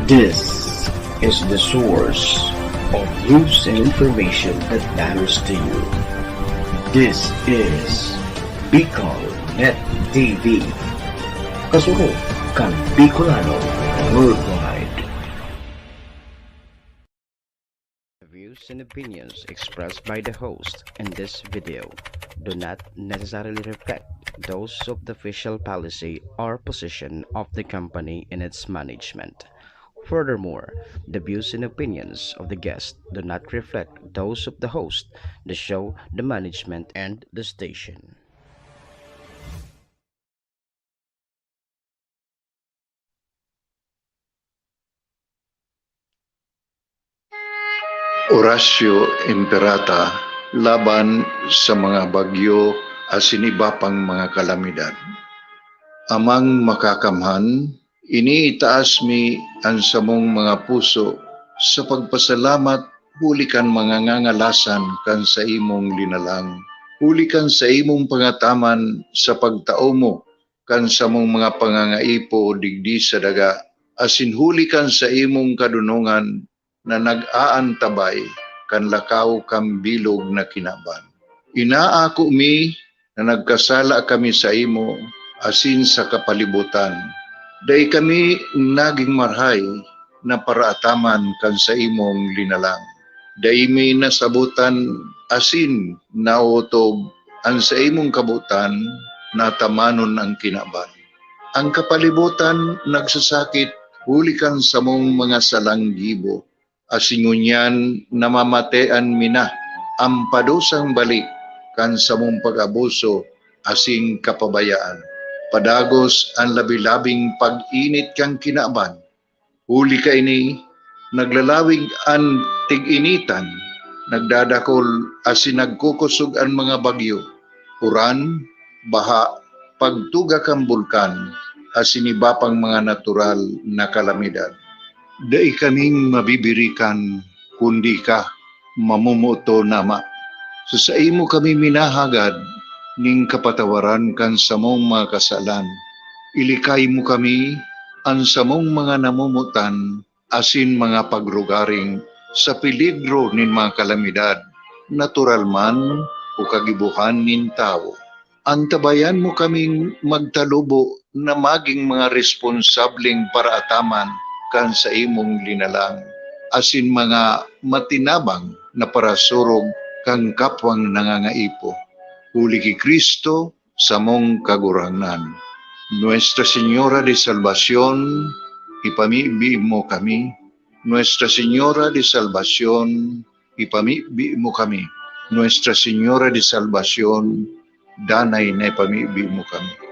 This is the source of news and information that matters to you. This is Bicol Net TV. Kasurog kang Bicolano worldwide. The views and opinions expressed by the host in this video do not necessarily reflect those of the official policy or position of the company and its management. Furthermore, the views and opinions of the guest do not reflect those of the host, the show, the management, and the station. Horacio Imperata laban sa mga bagyo asin iba pang mga kalamidad. Amang makakamhan, iniitaas mi ang samong mga puso sa pagpasalamat hulikan mga ngangalasan kan sa imong linalang. Hulikan sa imong pangataman sa pagtao mo kan sa mong mga pangangaipo digdi sa daga. Asin hulikan sa imong kadunungan na nag-aantabay kan lakaw kang bilog na kinaban. Inaako mi na nagkasala kami sa imo asin sa kapalibutan. Day kami naging marhay na paraataman kan sa imong linalang. Day mi nasabutan asin nautob ang sa imong kabutan na tamanon ang kinaban. Ang kapalibutan nagsasakit hulikan sa mong mga salanggibo. Asingunyan namamatean mina ang padusang balik kan sa mong pag-abuso asing kapabayaan. Padagos ang labi-labing pag-init kang kinaban. Huli ka ini, naglalawig ang tig-initan, nagdadakol asin nagkukusog ang mga bagyo. Uran, baha, pagtuga kang bulkan, asin iba pang mga natural na kalamidad. Dai kaming mabibirikan, kundi ka, mamumuto nama. Sa imo kami minahagad, ning kapatawaran kan samong mga kasalan. Ilikay mo kami, ang samong mga namumutan, asin mga pagrugaring, sa peligro nin mga kalamidad, natural man o kagibuhan nin tao. Antabayan mo kaming magtalubo na maging mga responsabling paraataman kan sa imong linalang, asin mga matinabang na parasurog kang kapwang nangangaipo. Huli ki Kristo sa mong kaguranan. Nuestra Señora de Salvación, ipamibi mo kami. Nuestra Señora de Salvación, ipamibi mo kami. Nuestra Señora de Salvación, danay na ipamibi mo kami.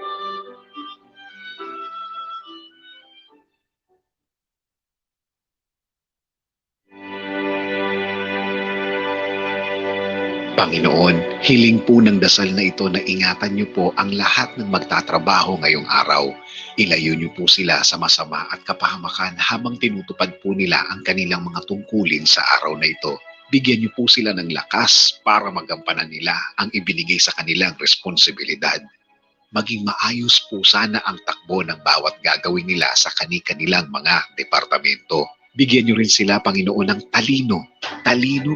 Panginoon, hiling po ng dasal na ito na ingatan niyo po ang lahat ng magtatrabaho ngayong araw. Ilayo niyo po sila sa masama at kapahamakan habang tinutupad po nila ang kanilang mga tungkulin sa araw na ito. Bigyan niyo po sila ng lakas para magampanan nila ang ibinigay sa kanilang responsibilidad. Maging maayos po sana ang takbo ng bawat gagawin nila sa kani-kanilang mga departamento. Bigyan niyo rin sila, Panginoon, ng talino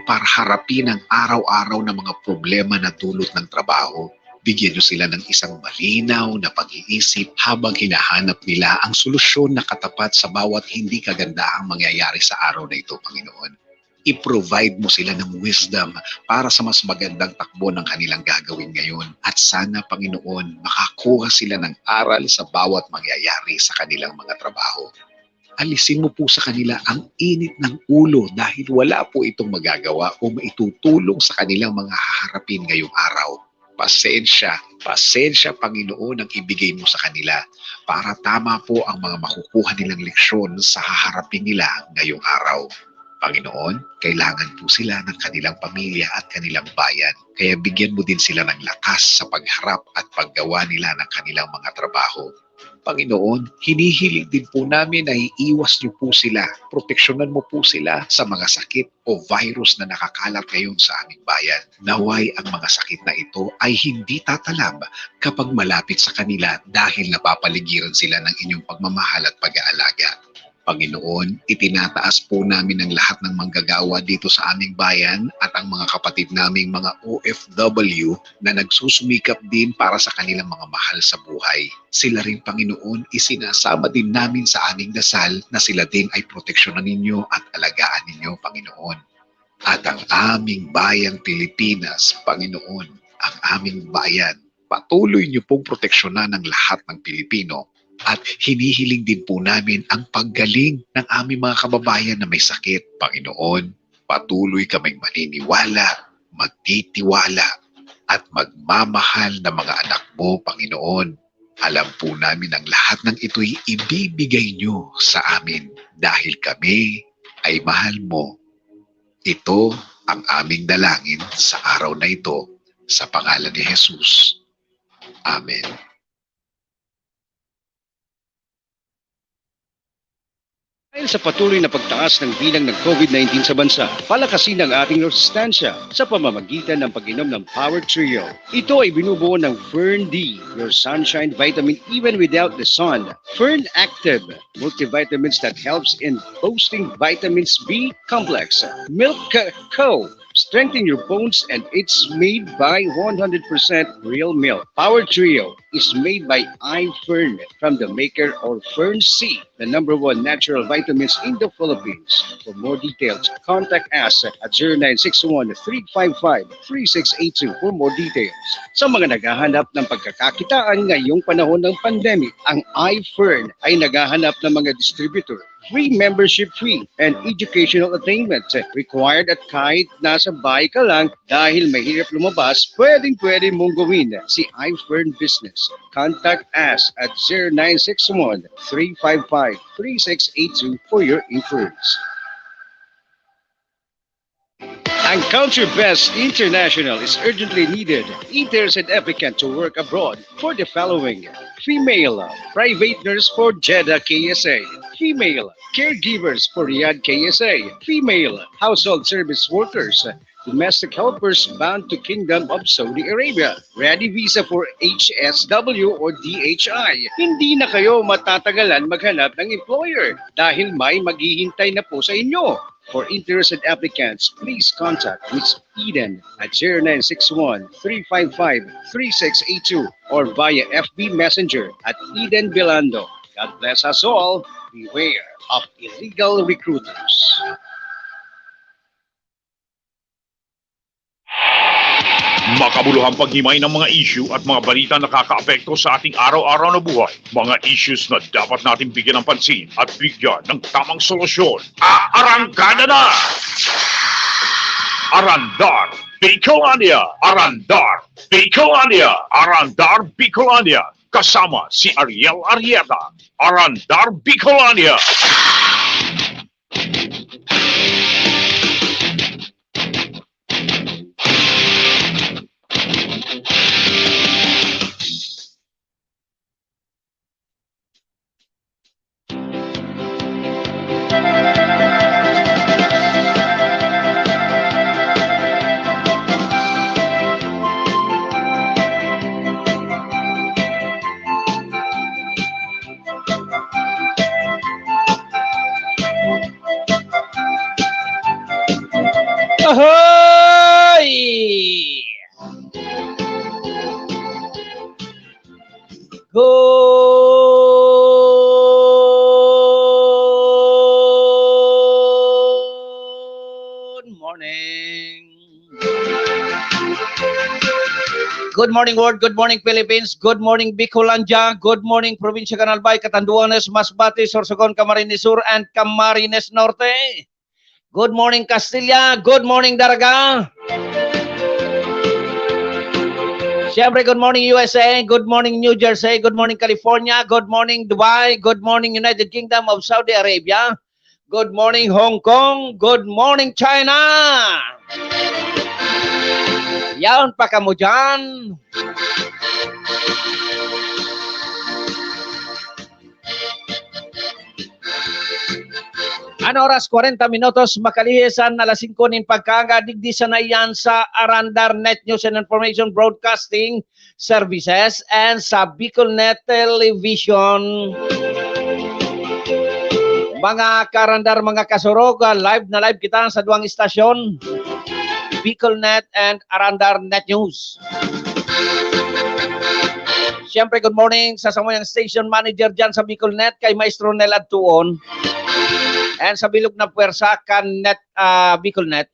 para harapin ang araw-araw na mga problema na dulot ng trabaho. Bigyan niyo sila ng isang malinaw na pag-iisip habang hinahanap nila ang solusyon na katapat sa bawat hindi kagandahang mangyayari sa araw na ito, Panginoon. I-provide mo sila ng wisdom para sa mas magandang takbo ng kanilang gagawin ngayon. At sana, Panginoon, makakuha sila ng aral sa bawat mangyayari sa kanilang mga trabaho. Alisin mo po sa kanila ang init ng ulo dahil wala po itong magagawa o maitutulong sa kanilang mga haharapin ngayong araw. Pasensya, Panginoon, ang ibigay mo sa kanila para tama po ang mga makukuha nilang leksyon sa haharapin nila ngayong araw. Panginoon, kailangan po sila ng kanilang pamilya at kanilang bayan. Kaya bigyan mo din sila ng lakas sa pagharap at paggawa nila ng kanilang mga trabaho. Panginoon, hinihiling din po namin na iiwas niyo po sila, proteksyonan mo po sila sa mga sakit o virus na nakakalat ngayon sa aming bayan. Naway ang mga sakit na ito ay hindi tatalab kapag malapit sa kanila dahil napapaligiran sila ng inyong pagmamahal at pag-aalaga. Panginoon, itinataas po namin ang lahat ng manggagawa dito sa aming bayan at ang mga kapatid naming mga OFW na nagsusumikap din para sa kanilang mga mahal sa buhay. Sila rin, Panginoon, isinasama din namin sa aming dasal na sila din ay proteksyonan ninyo at alagaan ninyo, Panginoon. At ang aming bayang Pilipinas, Panginoon, ang aming bayan, patuloy niyo pong proteksyonan ng lahat ng Pilipino. At hinihiling din po namin ang paggaling ng aming mga kababayan na may sakit. Panginoon, patuloy kaming maniniwala, magtitiwala, at magmamahal na mga anak mo, Panginoon. Alam po namin ang lahat ng ito'y ibibigay nyo sa amin dahil kami ay mahal mo. Ito ang aming dalangin sa araw na ito sa pangalan ni Jesus. Amen. Dahil sa patuloy na pagtaas ng bilang ng COVID-19 sa bansa, palakasin ang ating resistensya sa pamamagitan ng pag-inom ng Power Trio. Ito ay binubuo ng Fern D, your sunshine vitamin even without the sun. Fern Active, multivitamins that helps in boosting vitamins B complex. Milk Co, strengthen your bones, and it's made by 100% real milk. Power Trio is made by iFern from the maker of Fern C, the #1 natural vitamins in the Philippines. For more details, contact us at 0961-355-3682 for more details. Sa mga naghahanap ng pagkakakitaan ngayong panahon ng pandemic, ang iFern ay naghahanap ng mga distributor. Free membership fee and educational attainment required at kahit nasa bahay ka lang dahil mahirap lumabas, pwedeng-pwede mong gawin si iFern Business. Contact us at 0961-355-3682 for your inquiries. Ang Culture Best International is urgently needed. Interest and applicant to work abroad for the following: female private nurse for Jeddah KSA, female caregivers for Riyadh KSA, female household service workers, domestic helpers bound to Kingdom of Saudi Arabia, ready visa for HSW or DHI. Hindi na kayo matatagalan maghanap ng employer dahil may maghihintay na po sa inyo. For interested applicants, please contact Ms. Eden at 0961-355-3682 or via FB Messenger at Eden Bilando. God bless us all. Beware of illegal recruiters. Makabuluhang paghimay ng mga issue at mga balita na nakakaapekto sa ating araw-araw na buhay. Mga issues na dapat natin bigyan ng pansin at bigyan ng tamang solusyon. Aarangkada na! Arandar Bicolania! Arandar Bicolania! Arandar Bicolania! Kasama si Ariel Arrieta. Arandar Bicolania! Ahoy! Good morning. Good morning world, good morning Philippines, good morning Bicolandia, good morning Provincia Canalbay, Catanduanes, Masbate, Sorsogon, Camarines Sur, and Camarines Norte. Good morning Castilla, good morning Daraga. Siyempre, good morning USA, good morning New Jersey, good morning California, good morning Dubai, good morning United Kingdom of Saudi Arabia, good morning Hong Kong, good morning China. Yan pa kamo dyan. Ano oras 40 minutos makalihisan na alas 5 nin pagkagadigdi sa nayan sa Arandar Net News and Information Broadcasting Services and sa Bicolnet Television. Mga karandar, mga kasurog, live na live kita sa duwang istasyon, BicolNet and Arandar Net News. Siyempre, good morning sa samayang station manager dyan sa BicolNet kay Maestro Nel Adtuon. And sa bilog na puwersa kan Net, BicolNet.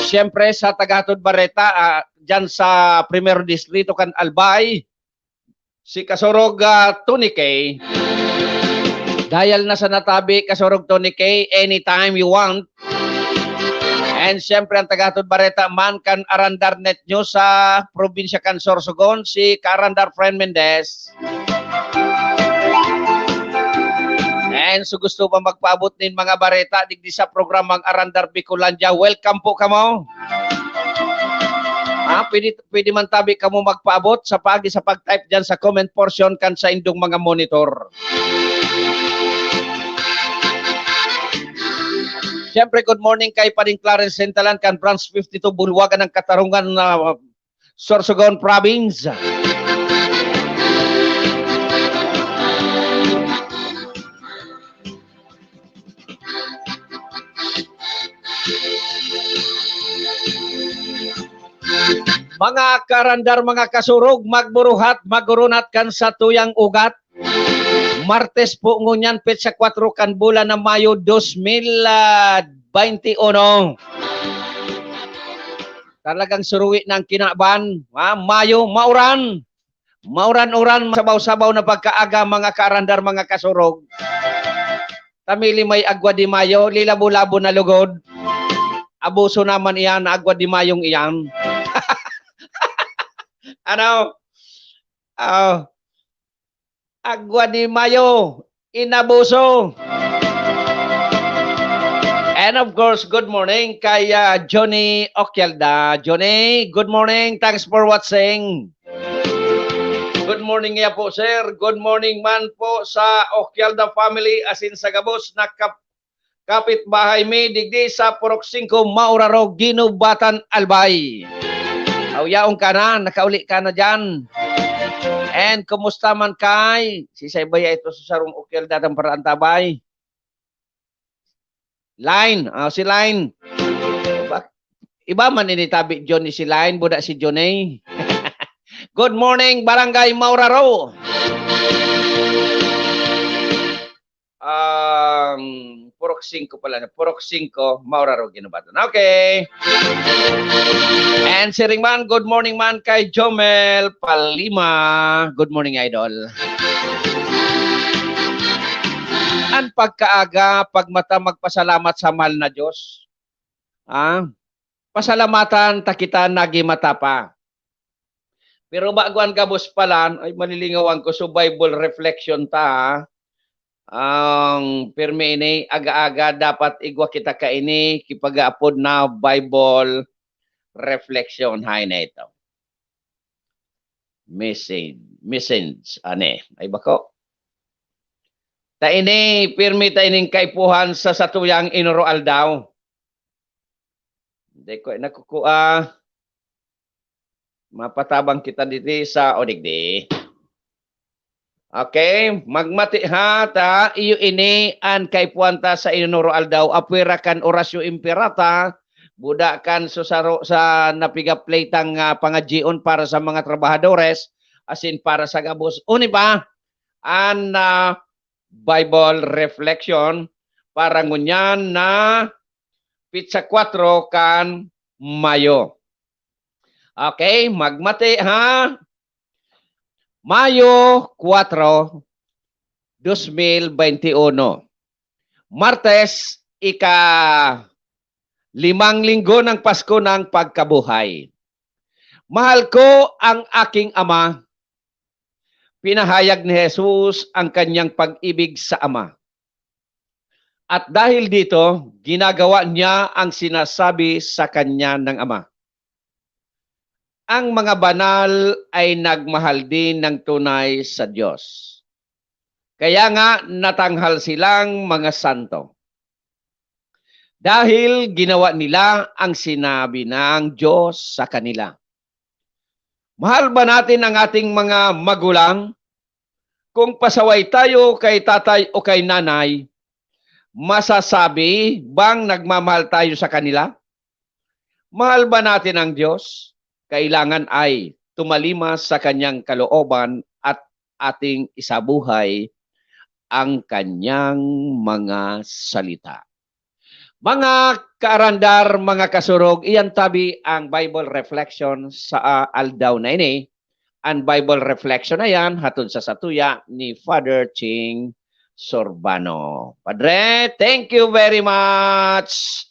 Siyempre sa Tagatod Barreta, dyan sa Primero Distrito kan Albay, si Kasurog Tony K. Dial na sa natabi, Kasurog Tony K, anytime you want. And siyempre ang Tagatod Barreta man kan Arandar Net News sa probinsya kan Sorsogon, si Karandar Fren Mendez. And so gusto pa magpaabot din mga Barreta digdi sa programang Arandar Bicolandia, welcome po kamo. Pwede man tabi kamo magpaabot sa pag-type dyan sa comment portion kan sa indong mga monitor. Siyempre, good morning kay Pading Clarence Sentalan kan Branch 52 Bulwagan ng Katarungan na Sorsogon Province. Mga karandar, mga kasurog, magburuhat, magurunat kan sa tuyang ugat. Martes po ngunyan, petsa 4 kan bulan ng Mayo 2021. Talagang suruwi ng kinaban. Mayo, mauran. Mauran-uran, sabaw-sabaw na pagkaaga mga karandar, mga kasurog. Tamili may agwa di Mayo, lilabo-labo na lugod. Abuso naman iyan, agwa di Mayong iyan. Ano? Agwa di Mayo, inabuso. And of course, good morning kay Johnny Okyalda. Johnny, good morning. Thanks for watching. Good morning ya po, sir. Good morning man po sa Okyalda family asin sa Gabos na kapitbahay mi digdi sa Purok 5 Mauraro, Ginubatan, Albay. Yaong ka na, nakauli ka na dyan. And kumusta man kay? Si Saybaya ito sa sarong ukil datang paraantabay. Line, si Line. Iba man initabi Johnny si Line, buda si Johnny. Good morning, Barangay Mauraro. Purok 5 pala. Purok 5, Mauraro, Ginubatan. Okay. And si Ringman, good morning man kay Jomel Palima. Good morning, idol. Ang pagkaaga, pagmata magpasalamat sa mahal na Diyos. Pasalamatan, takita nagimata pa. Pero baguan Gabos pala, ay malilingawan ko so Bible reflection ta. Ang pirmi ini aga-aga dapat igwa kita kaini kipag-upload na Bible reflection hay na ito. Message ane ay bako. Ta ini pirmi ta ining kaipuhan sa satuyang inuroal daw. Hindi ko nakukua. Mapatabang kita dito sa odigdi. Okay, magmati ha ta iyo ini an kay puanta sa inuroal daw apwera kan orasyo imperata buda kan susaro sa napiga playtang pangajion para sa mga trabahadores asin para sa Gabos. Uni ba an Bible reflection para ngunyan na pizza 4 kan Mayo. Okay, magmati ha. Mayo 4, 2021. Martes, ika-5 linggo ng Pasko ng pagkabuhay. Mahal ko ang aking ama. Pinahayag ni Jesus ang kanyang pag-ibig sa ama. At dahil dito, ginagawa niya ang sinasabi sa kanya ng ama. Ang mga banal ay nagmahal din ng tunay sa Diyos. Kaya nga natanghal silang mga santo. Dahil ginawa nila ang sinabi ng Diyos sa kanila. Mahal ba natin ang ating mga magulang? Kung pasaway tayo kay tatay o kay nanay, masasabi bang nagmamahal tayo sa kanila? Mahal ba natin ang Diyos? Kailangan ay tumalimas sa kanyang kalooban at ating isabuhay ang kanyang mga salita. Mga kaarandar, mga kasurog, iyan tabi ang Bible reflection sa aldaw na ini. Ang Bible reflection na yan, hatod sa satuya ni Father Ching Sorbano. Padre, thank you very much.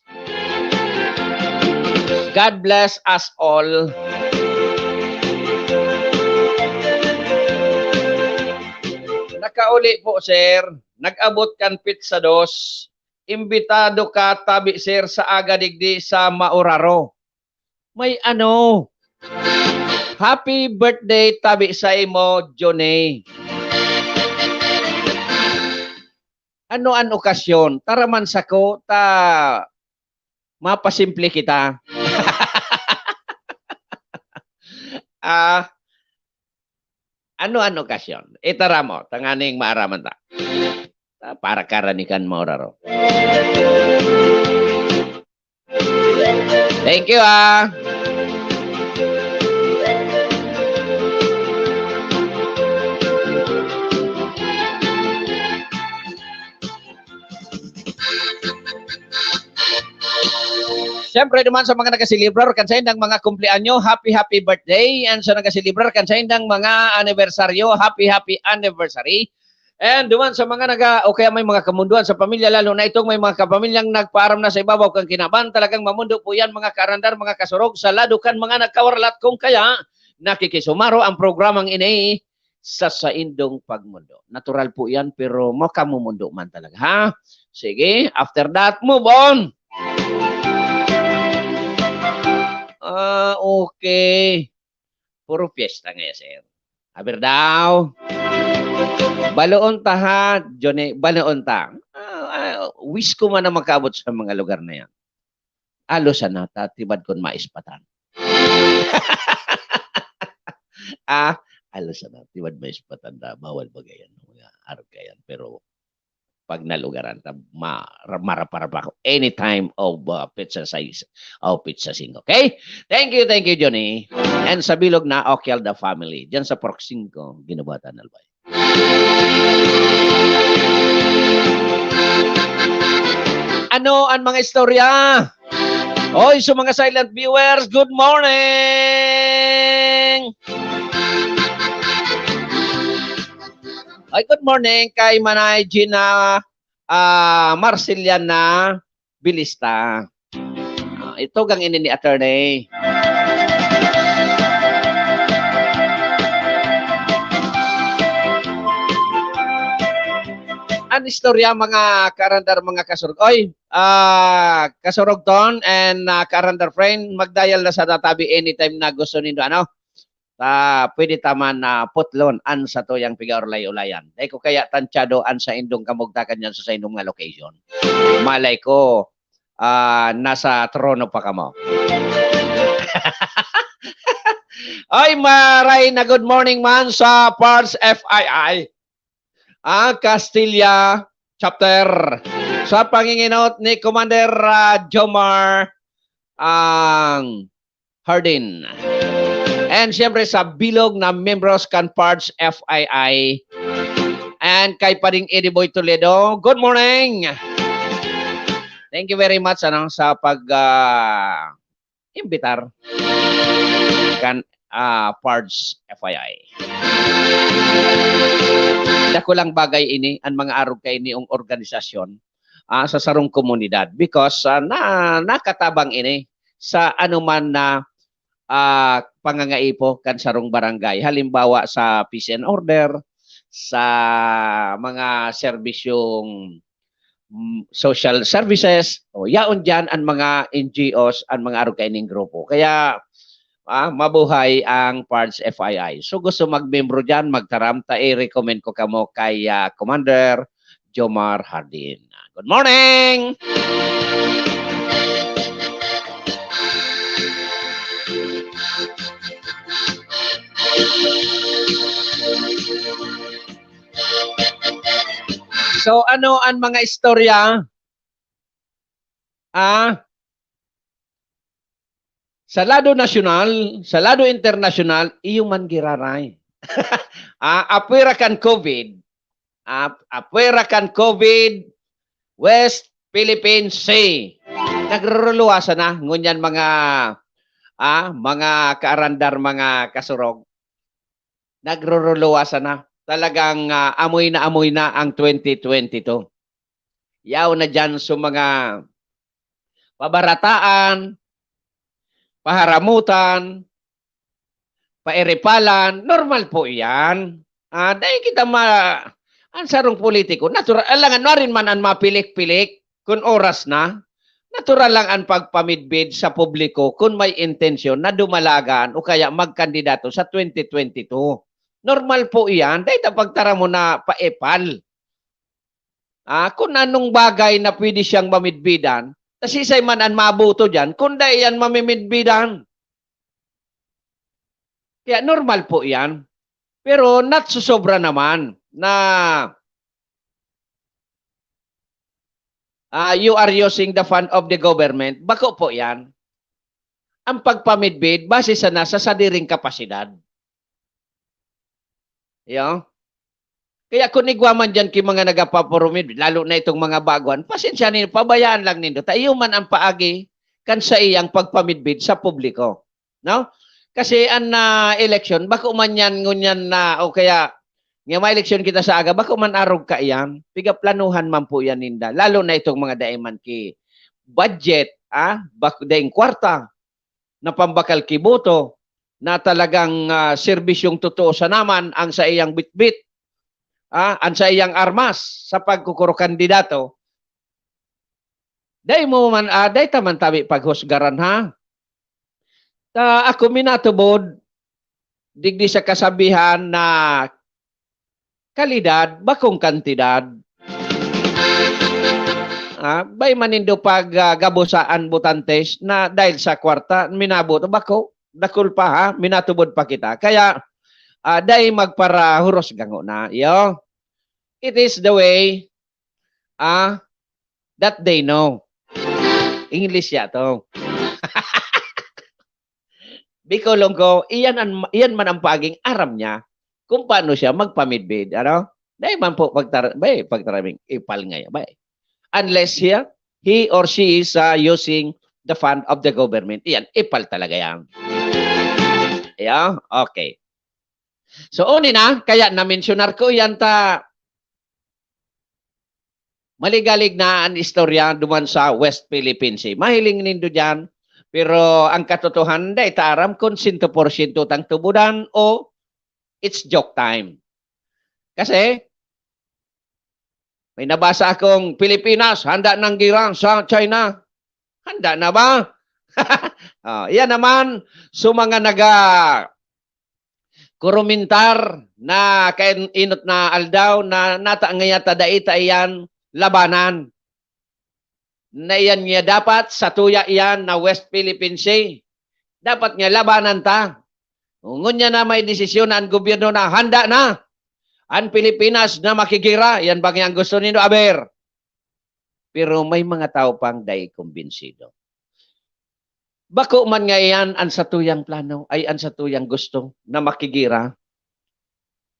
God bless us all. Nakauli po, sir. Nag-abot kan pizza dos. Imbitado ka, tabi, sir, sa Agadigdi sa Mauraro. May ano? Happy birthday, tabi sa imo, Johnny. Ano ang okasyon? Taraman sa ko, mapasimple kita. Ano ang okasyon? Itara mo, tanganing maaraman ta. Para karanikan mo raro. Thank you, Siyempre naman sa mga nagasilibrar kan sa indang mga kumpleanyo, happy birthday. And sa nagasilibrar kan sa indang mga anibersaryo, happy anniversary. And duman sa mga o kaya may mga kamunduan sa pamilya, lalo na itong may mga kapamilyang nagpaaram na sa ibabaw kang kinaban, talagang mamundo po yan mga karandar, mga kasurog, sa ladukan mga nagkawarlat kung kaya nakikisumaro ang programang ini sa indong pagmundo. Natural po yan pero makamumundo man talaga. Ha? Sige, after that, move on. Okay. Puro fiesta ngayon, sir. Aber daw. Baloon ta ha, Johnny, baloon ta. Wish ko man na makaabot sa mga lugar na yan. Alosan na, tibad kon maispatan. Alosan na, tibad maispatan na, bawal bagayan. Arap kayan, pero pag nalugaran ta, maraparapa ako anytime of pizza size o pizza sing. Okay? Thank you, Johnny. And sa bilog na Okyal the family. Diyan sa Pork 5, ginabatan Albay. Ano ang mga istorya? Oy, so mga silent viewers, good morning! Ay, good morning kay Manay Gina Marceliana Bilista. Ito gang ini ni attorney. An istorya mga karandar, mga kasurog. Oy, kasurog ton and karandar friend, magdial na sa databi anytime na gusto nindo ano. Pwede taman na putlon an sa to yang pigaurlay-ulayan. Dahil ko kaya tansyado an sa indong kamugtakan yan sa indong nga location. Malay ko, nasa trono pa kamo. Ay, maray na good morning man sa Parts FII. Castilla chapter. Sa panginginot ni Commander Jomar Hardin. And siyempre sa bilog na members kan Parts FII. And kay Pading Eddie Boy Toledo. Good morning! Thank you very much sa pag-imbitar kan Parts FII. Dako lang bagay ini ang mga arog kay niong organisasyon sa sarong komunidad because nakatabang ini sa anuman na pangangaipo kan sarong barangay. Halimbawa sa peace and order, sa mga serbisyong social services, o yaon dyan ang mga NGOs, ang mga arog kaining grupo. Kaya mabuhay ang Parts FII. So gusto magmembro dyan, magtaramta, i-recommend ko kamo kay Commander Jomar Hardin. Good morning! So ano ang mga istorya? Sa lado nasyonal, sa lado internasyonal, iyong man giraray. Apwera kan COVID. Apwera kan COVID, West Philippine Sea. Nagruluwasan na ngunyan mga kaarandar, mga kasurog. Nagruluwasan na. Talagang amoy na ang 2022. Yaw na dyan sa mga pabarataan, paharamutan, pairipalan, normal po yan. Dahil kita ang sarong politiko, natural, alangan na rin man ang mapilik-pilik kung oras na. Natural lang ang pagpamidbid sa publiko kung may intensyon na dumalagan o kaya magkandidato sa 2022. Normal po yan. Dahil pagtara mo na paepal. Kung anong bagay na pwede siyang mamidbidan, tasisay man ang mabuto dyan, kung dahil yan mamimidbidan. Kaya normal po yan. Pero not susobra naman na you are using the fund of the government. Bako po yan. Ang pagpamidbid, base sa nasa sadiring kapasidad. Yo. Kaya kung igwaman dyan ki mga nagapapurumid, lalo na itong mga baguan, pasensya ninyo, pabayaan lang nindo. Tayo man ang paagi kan sa iyang pagpamidbid sa publiko. No? Kasi ang election, bako man yan ngunyan na, o kaya, nga may election kita sa aga, bako man arog ka iyan, pigaplanuhan man po yan ninda. Lalo na itong mga daiman ki budget, bako daing kwarta, na pambakal kiboto, na talagang serbisyong totoo sa naman ang sa iyang bitbit. Ang sa iyang armas sa pagkukuro kandidato. Day mo man, day taman tabi paghusgaran ha. Ako minatubod, digdi sa kasabihan na kalidad, bakong kantidad. Bay manindo pag gabosaan butantes na dahil sa kwarta, minabot, bako, dakul pa ha, minatubod pa kita. Kaya, dahil magpara huros gango na. Yo. It is the way that they know. English ya to. Bikolong ko, iyan man ang paging aram niya kung paano siya magpamidbid. Ano? Dahil man po pagtaraming ipal ngayon. Unless he or she is using the fund of the government. Iyan, ipal talaga yan. Yeah? Okay. So, na, kaya na-mentionar ko yan maligalig na ang istorya duman sa West Philippine Sea. Mahiling nindo dyan, pero ang katotohanan day taram kung 100% tang tubudan o it's joke time. Kasi, may nabasa akong Pilipinas, handa ng girang sa China. Handa na ba? Yan naman, mga kurumintar na inot na aldaw na nataangayata daita iyan labanan. Na iyan niya dapat sa tuya iyan na West Philippine Sea. Dapat niya labanan ta. Ngunya na may desisyon ang gobyerno na handa na ang Pilipinas na makigira. Yan ba ang gusto nindo, aber? Pero may mga tao pang dahil kumbinsido. Bako man nga iyan ang satuyang plano, ay ang satuyang gusto na makigira.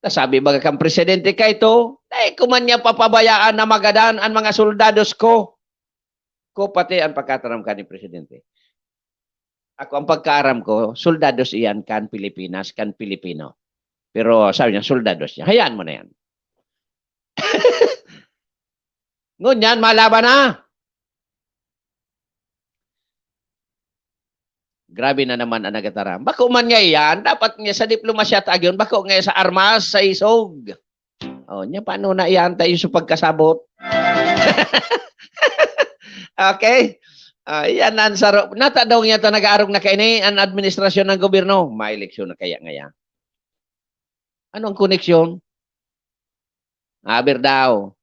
Sabi baga kang presidente ka ito, ay kuman niya papabayaan na magadaan ang mga soldados ko. Ko pati ang pagkataram ka ni presidente. Ako ang pagkaaram ko, soldados iyan kan Pilipinas, kan Pilipino. Pero sabi niya, soldados niya. Hayaan mo na yan. Ngunyan, malaban na. Grabe na naman ang nagataram. Bako man nga yan, dapat nga sa diplomasya tagyon, bako nga sa armas, sa isog. Niya, paano na iyan tayo sa pagkasabot? Okay? Yan ang saro. Nata daw niya ito nag-aarog na kaini ang administrasyon ng gobyerno. May eleksyon na kaya ngayon. Anong koneksyon? Aber daw.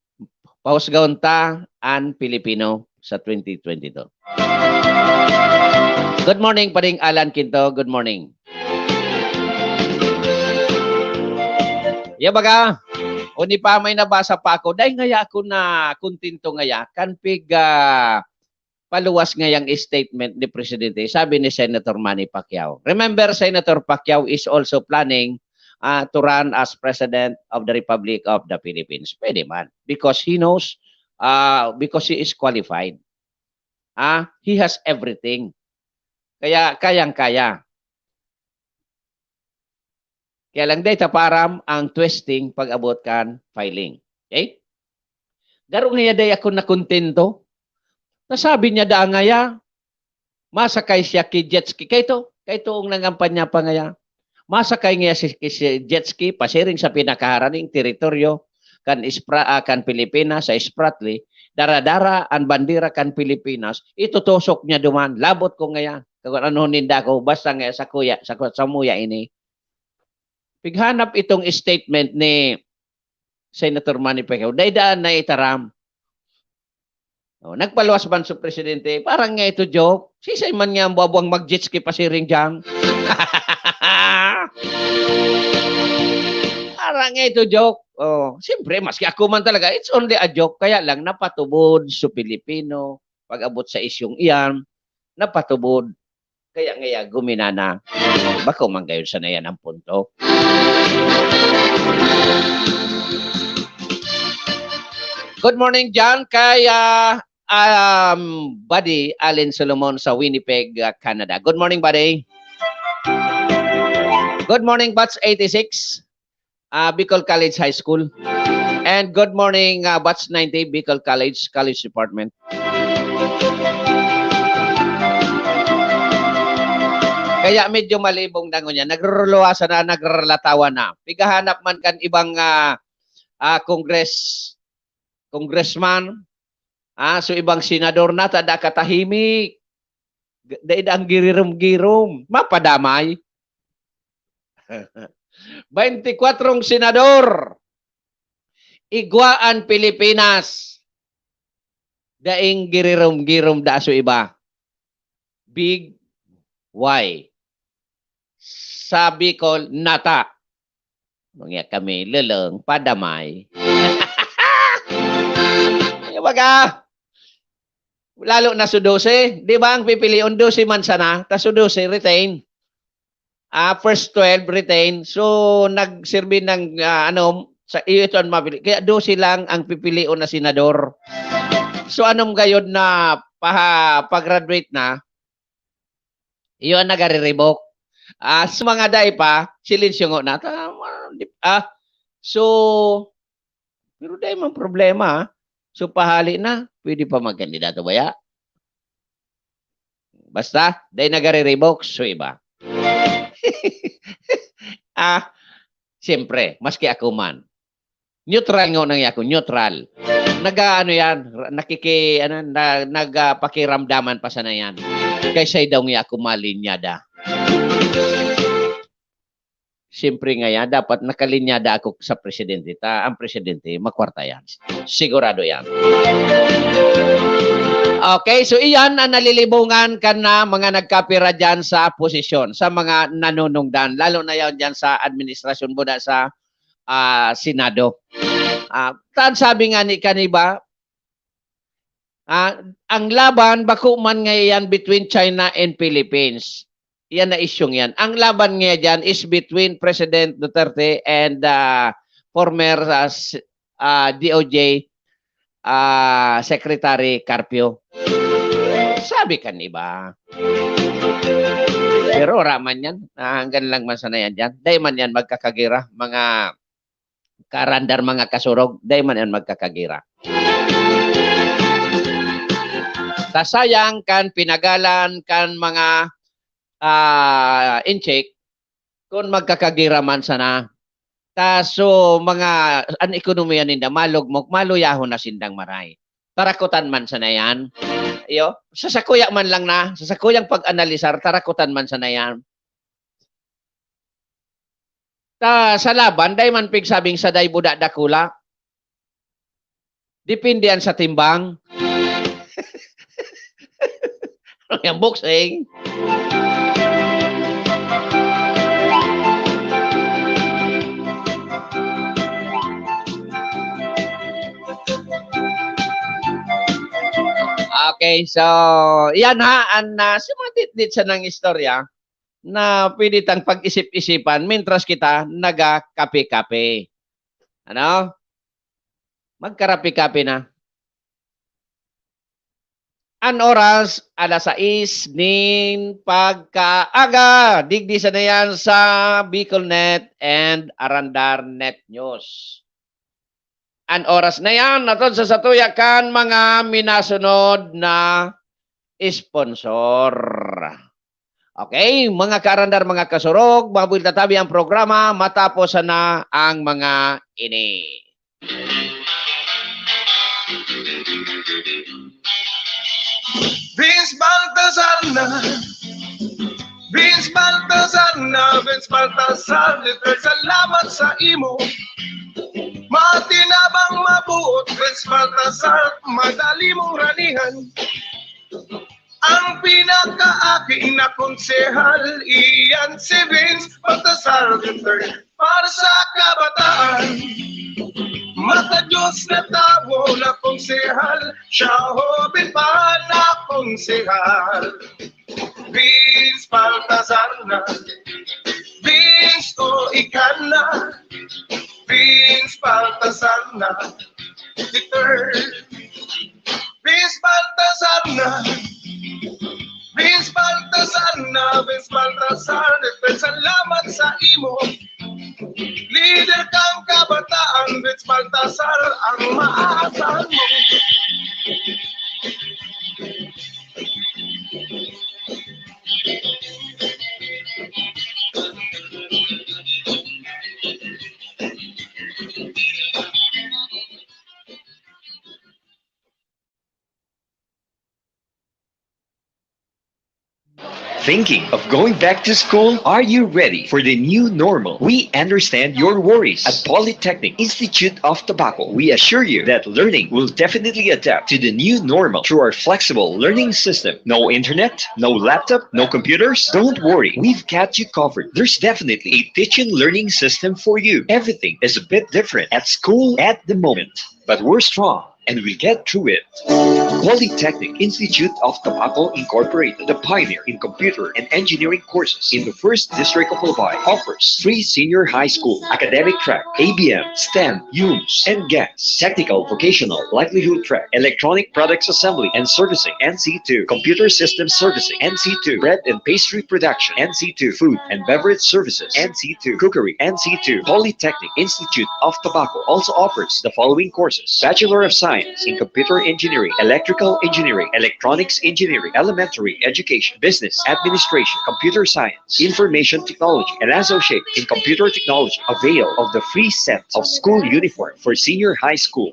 Pahusgaon ta ang Pilipino sa 2022. Good morning, Pading Alan Quinto. Good morning. Baga, O ni pa may nabasa pa ako, dahil ngaya ako na kontento ngaya, kan paluwas ngayang statement ni Presidente, sabi ni Senator Manny Pacquiao. Remember, Senator Pacquiao is also planning to run as President of the Republic of the Philippines. Pwede man. Because he knows, because he is qualified. He has everything. Kaya kayang-kaya. Kaya lang data param ang twisting pag-abot kan filing. Okay? Darong nga day ako na kontento. Nasabi niya da ngaya, masakay siya ki jet ski. Kaya ito ang nangampanya pa ngaya. Masakay niya si jet ski, pasiring sa pinakaharaning teritoryo kan Pilipinas sa Spratly, dara-dara ang bandera kan Pilipinas, itutusok niya duman. Labot ko ngayon. Kung ano ninda ko, basta nga sa muya ini. Pighanap itong statement ni Senator Manny Pacquiao. Daidaan na itaram. Nagpaluwas man sa Presidente, parang nga ito joke. Sisay man nga ang buwang mag-jet ski pasiring dyan. Parang nga ito joke. Siyempre, maski ako man talaga, it's only a joke. Kaya lang napatubod sa Pilipino, pag-abot sa isyong iyan, napatubod. Kaya ngaya guminana. Bako man gayon sa na yan ang punto. Good morning, John. Kaya Buddy Allen Solomon sa Winnipeg, Canada. Good morning, Buddy. Good morning, Bats 86, Bicol College High School. And good morning, Bats 90, Bicol College Department. Kaya medyo malibong dango niya. Nagruluwasan na, nagrelatawa na. Pigahanap man kan ibang congressman, so ibang senador na, tada katahimik. Daid ang girirom-girom. Mapadamay. 24 senador. Igwaan Pilipinas. Daing girirom-girom da so iba. Big Y. Sabi ko, nata. Mga kami, leleng, padamay. Baga, lalo na su 12. Di ba ang pipilion 12 man sana, ta su 12 retain. First 12 retain. So, nagsilbi ng, sa ito ang mapili. Kaya 12 lang ang pipilion na senador. So, anong gayon na pag-graduate na, iyon nagare-revoke. Sa mga day pa, silensyo nga na. So, pero day man problema. So, pahali na, pwede pa magkandidato ba ya? Basta, day nagare-revoke, so iba. Siyempre, maski ako man. Neutral nga nang ako, neutral. Nagpakiramdaman pa sana yan. Kaysa daw nga ako malinyada. Siyempre nga yan, dapat nakalinyada ako sa presidente. Ang presidente, makwarta yan. Sigurado yan. Okay, so iyan ang nalilibungan ka na mga nagkapira dyan sa posisyon, sa mga nanunungdan. Lalo na yan dyan sa administrasyon muna sa Senado. Sabi nga ni Kaniba, ang laban, bako man ngayon between China and Philippines. Yan na isyong yan. Ang laban nga dyan is between President Duterte and former DOJ Secretary Carpio. Sabi ka niba. Pero raman yan. Hanggang lang man sana yan dyan. Dahil man yan magkakagira. Mga karandar, mga kasurog. Dahil man yan magkakagira. Tasayang kan pinagalan kan mga in-check kung magkakagiraman sana. So, mga ang ekonomiya ninda, malugmok, maluyahon na sindang maray. Tarakutan man sana yan. Sasakuya man lang na, sasakuyang pag-analisar, tarakutan man sana yan. Sa laban, day man pigsabing sa day buda dakula. Depende yan sa timbang. Yung boxing. Okay, so yan ha, sumadit-dit sa ng istorya na pwede tang pag-isip-isipan mintras kita nagakape-kape. Ano? Magkarape-kape na. An oras, alas 6 nin pagkaaga. Digdi sa na yan sa BicolNet and Arandar Net News. An oras na yan, natod sa satuyakan mga minasunod na sponsor. Okay, mga kaarandar, mga kasurog, mabuhay tatabi ang programa matapos na ang mga ini. Vince Baltazar na, Vince Baltazar na, Vince Baltazar, literal salamat sa imo. Matinabang mabuot, Vince Baltazar, madali mong ranihan. Ang pinaka-aking na konsehal, iyan si Vince Baltazar III, para sa kabataan. Mata-Diyos na tao na konsehal, siya hobin pa na konsehal. Vince Baltazar na, Vince o ikan na, Vince Baltazar na, Vince Baltazar na, Vince Baltazar na, Vince Baltazar, salamat sa imo. Leader kang kabataan, Vince Baltazar, ang maaasahan mo. Thinking of going back to school? Are you ready for the new normal? We understand your worries. At Polytechnic Institute of Tobacco, we assure you that learning will definitely adapt to the new normal through our flexible learning system. No internet, no laptop, no computers? Don't worry, we've got you covered. There's definitely a teaching learning system for you. Everything is a bit different at school at the moment, but we're strong and we'll get through it. Polytechnic Institute of Tobacco Incorporated, the pioneer in computer and engineering courses in the 1st District of Albay, offers free senior high school, academic track, ABM, STEM, UMS, and GAS, technical vocational livelihood track, electronic products assembly and servicing, NC2, computer systems servicing, NC2, bread and pastry production, NC2, food and beverage services, NC2, cookery, NC2. Polytechnic Institute of Tobacco also offers the following courses: Bachelor of Science in Computer Engineering, Electrical Engineering, Electronics Engineering, Elementary Education, Business Administration, Computer Science, Information Technology, and Associate in Computer Technology. Avail of the free set of school uniform for senior high school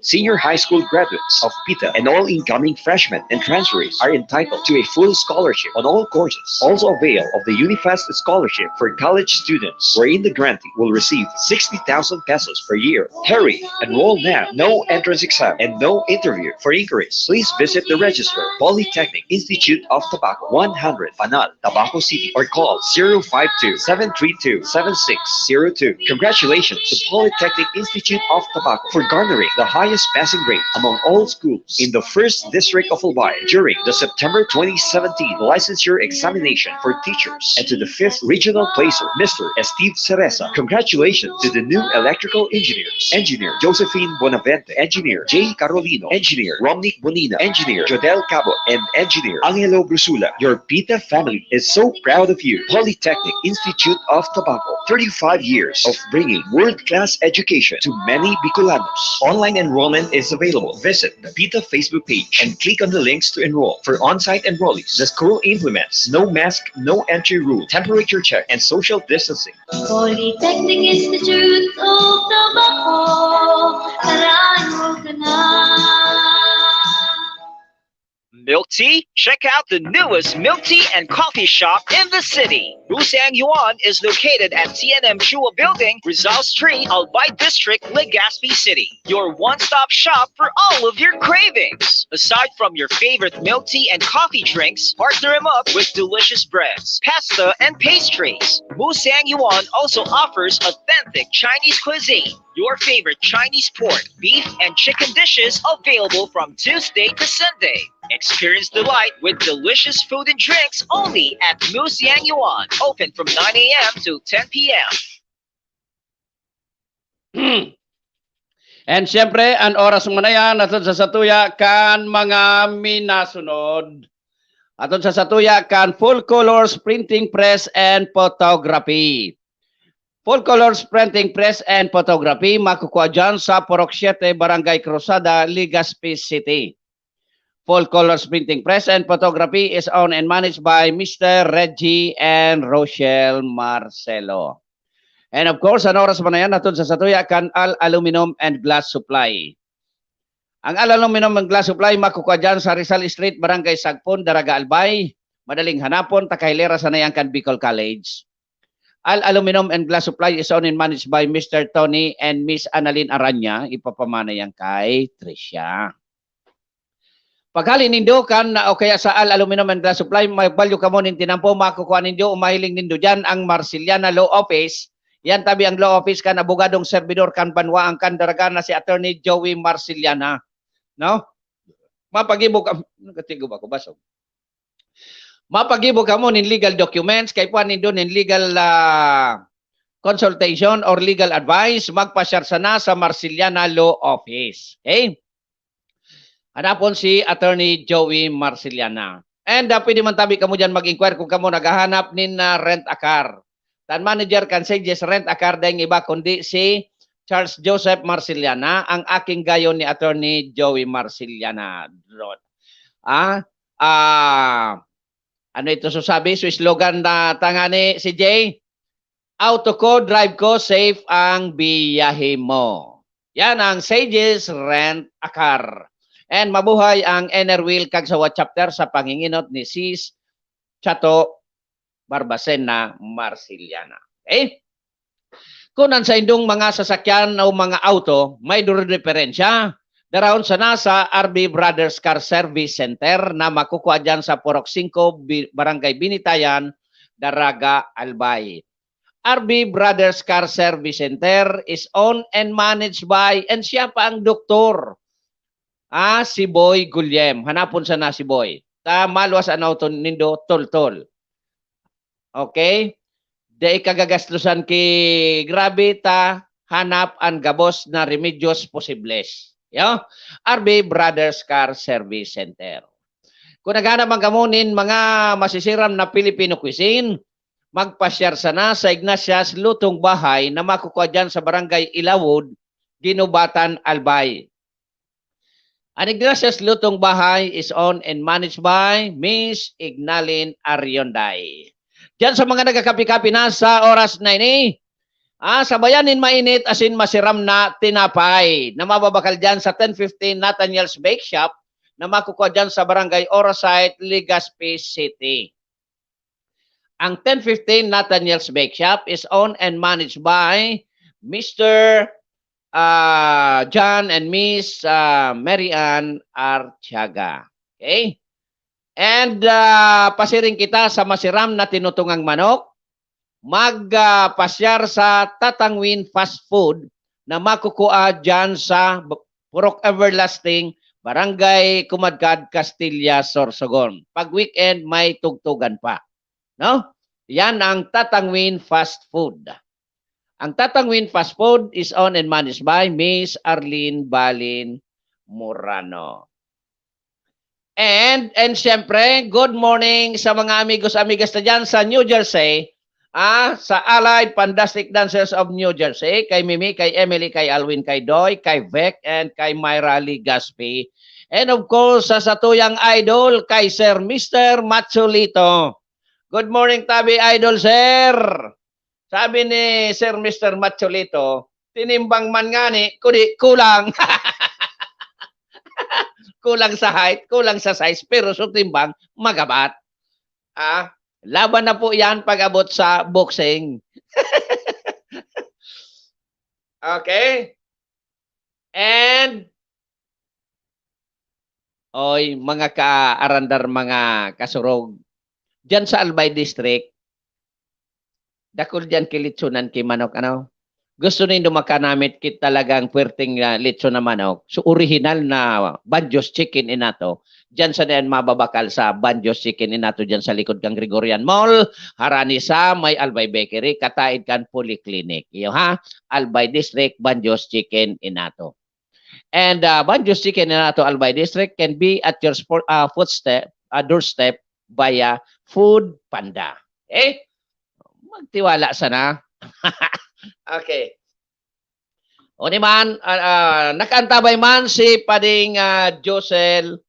graduates of PITA, and all incoming freshmen and transferees are entitled to a full scholarship on all courses. Also avail of the Unifast Scholarship for college students, wherein the grantee will receive 60,000 pesos per year. Hurry! Enroll now. No entrance exam and no interview. For inquiries, please visit the register, Polytechnic Institute of Tobacco, 100 Panal, Tabaco City, or call 052-732-7602. Congratulations to Polytechnic Institute of Tobacco for garnering the highest passing rate among all schools in the 1st District of Albay during the September 2017 licensure examination for teachers, and to the 5th Regional Placer, Mr. Steve Cereza. Congratulations to the new electrical engineers, Engineer Josephine Bonavente, Engineer J. Carolino, Engineer Romnick Bonina, Engineer Jodel Cabot, and Engineer Angelo Brusula. Your PITA family is so proud of you. Polytechnic Institute of Tobacco, 35 years of bringing world-class education to many Bicolanos. Online enrollment is available. Visit the PITA Facebook page and click on the links to enroll. For on-site enrollees, the school implements no mask, no entry rule, temperature check, and social distancing. Polytechnic Institute of Tobacco, enroll ka na. Milk tea? Check out the newest milk tea and coffee shop in the city. Rusang Yuan is located at TNM Chua Building, Rizal Street, Albay District, Legazpi City. Your one-stop shop for all of your cravings. Aside from your favorite milk tea and coffee drinks, partner them up with delicious breads, pasta, and pastries. Musang Yuan also offers authentic Chinese cuisine. Your favorite Chinese pork, beef, and chicken dishes available from Tuesday to Sunday. Experience delight with delicious food and drinks only at Musang Yuan. Open from 9 a.m. to 10 p.m. And syempre, ang oras mo na yan, atod sa satuya kan mga minasunod. Atod sa satuya kan full colors printing press and photography. Full colors printing press and photography makukuha dyan sa Purok 7, Barangay Cruzada, Legazpi City. Full colors printing press and photography is owned and managed by Mr. Reggie and Rochelle Marcelo. And of course, ang oras mo na yan, atod sa satuya kan Al Aluminum and Glass Supply. Ang Al Aluminum and Glass Supply makukuha dyan sa Rizal Street, Barangay Sagpon, Daraga Albay. Madaling hanapon, takahilera sa nayan kan Bicol College. Al Aluminum and Glass Supply is owned and managed by Mr. Tony and Miss Annalyn Aranya. Ipapamana yan kay Tricia. Paghali nindo kan o kaya sa Al Aluminum and Glass Supply, may value ka mo nintinampo, makukuha nindo, umahiling nindo dyan ang Marciliana Law Office. Yan tabi ang law office kan abogadong servidor kan banwa ang kan daraga na si Attorney Joey Marciliana. No? Mapagibog ka, nagatigo ba ko basog? Mapagibog ka mo nin legal documents, kay puan nindo nin legal consultation or legal advice, magpasyar sana sa Marciliana Law Office. Okay? Hanapon si Attorney Joey Marciliana. And pwede man tabi ka mo dyan mag-inquire kung kamo naghahanap nin rent a car. Tan manager kan suggest rent a car dahil iba kundi si Charles Joseph Marciliana, ang aking gayon ni Attorney Joey Marciliana. Ano ito sasabi? So slogan na tangani si Jay, auto ko, drive ko, safe ang biyahe mo. Yan ang Sages Rent a Car. And mabuhay ang Ener Wheel Kagsawa chapter sa panginginot ni Sis Chato Barbacena Marciliana. Okay? Kunan sa indong mga sasakyan o mga auto, may diferensya. Daroon sa nasa RB Brothers Car Service Center na makukuha dyan sa Purok 5, Barangay Binitayan, Daraga, Albay. RB Brothers Car Service Center is owned and managed by, and siya pa ang doktor, si Boy Gulyem. Hanapon sa na si Boy. Maluwas ang auto nindo, tol-tol. Okay? Di kagagaslusan ki grabe ta hanap ang gabos na remedios posibles. Yo, RB Brothers Car Service Center. Kung naghanap ang gamunin mga masisiram na Filipino cuisine, magpasyar sana sa Ignatius Lutong Bahay na makukuha dyan sa Barangay Ilawod, Ginubatan, Albay. Ang Ignatius Lutong Bahay is owned and managed by Miss Ignalyn Arionday. Diyan sa mga nagkakapi-kapi na sa oras na ini, sabayanin mainit asin masiram na tinapay na mababakal dyan sa 1015 Nathaniel's Bake Shop na makukuha dyan sa Barangay Orosite, Legazpi City. Ang 1015 Nathaniel's Bake Shop is owned and managed by Mr. John and Miss Mary Ann Artiaga. Okay? And pasiring kita sa masiram na tinutungang manok, magpasyar sa Tatangwin Fast Food na makukuha dyan sa Purok Everlasting, Barangay Kumadkad, Castilla, Sorsogon. Pag weekend, may tugtugan pa. No? Yan ang Tatangwin Fast Food. Ang Tatangwin Fast Food is owned and managed by Miss Arlene Balin Morano. And siyempre, good morning sa mga amigos-amigas na dyan sa New Jersey, sa Allied Fantastic Dancers of New Jersey, kay Mimi, kay Emily, kay Alwin, kay Doy, kay Vec, and kay Myra Legaspi. And of course, sa satuyang idol, kay Sir Mr. Macholito. Good morning, Tabi Idol, Sir. Sabi ni Sir Mr. Macholito, tinimbang man nga ni, kulang. Kulang sa height, kulang sa size, pero sa timbang, magabat. Laban na po yan pag abot sa boxing. Okay? And, mga kaarandar, mga kasurog, dyan sa Albay District, dakol dyan kilitsunan kay manok, ano? Gusto nindo makanamit kit talagang puwerteng litson na manok. So, original na Banjos Chicken inato. Diyan sa diyan mababakal sa Banjos Chicken inato diyan sa likod kang Gregorian Mall. Harani sa may Albay Bakery, kataid kan Polyclinic. Iyo ha? Albay District, Banjos Chicken inato. And Banjos Chicken inato Albay District can be at your doorstep via Food Panda. Magtiwala sana. Okay. O ni man, nakaantabay man si Pading Josel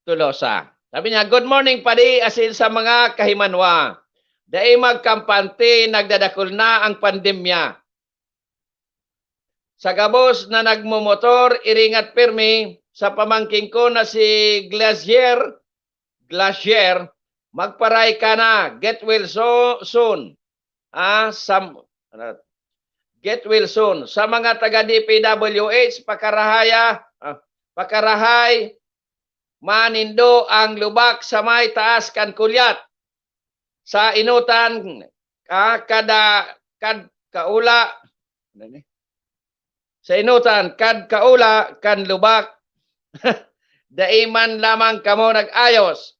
Tulosa. Sabi niya, good morning Padi, asin sa mga kahimanwa. Dahil magkampante, nagdadakol na ang pandemya. Sa gabos na nagmumotor, iringat pirmi sa pamangking ko na si Glacier, magparay ka na, get well soon. Get well soon. Sa mga taga DPWH, pakarahay, manindo ang lubak sa may taas kan kulyat. Sa inutan, kaula, sa inutan, kaula, kan lubak, daiman lamang kamo nag-ayos.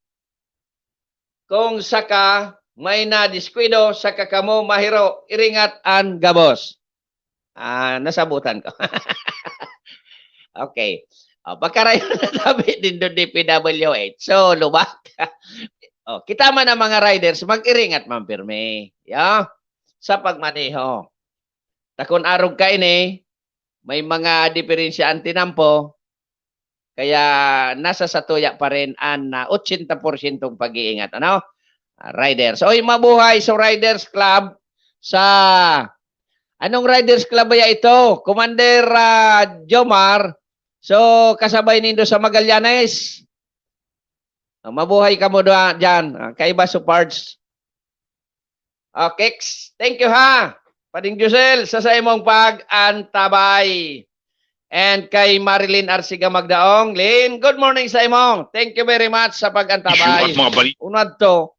Kung saka, may nadiskwido sa kakamo mahiro, iringat ang gabos. Nasabutan ko. Okay. Pagkarayo na sabi din doon DPWH. So, lubak. Kita man ang mga riders, mag-iringat man pirme. Sa pagmaneho. Takon arog ka ini, may mga diferensya ang tinampo, kaya nasa satuya pa rin ang 80% pag-iingat. Ano? Riders. Oy, mabuhay sa Riders Club sa anong Riders Club ba ito? Commander Jomar. So, kasabay nindo sa Magallanes. Mabuhay ka mo dyan. Kaiba sa parts. Keks. Thank you ha. Pading Josel, sa imong pag-antabay. And kay Marilyn Arsiga Magdaong. Lynn, good morning sa imong. Thank you very much sa pag-antabay. Unad to.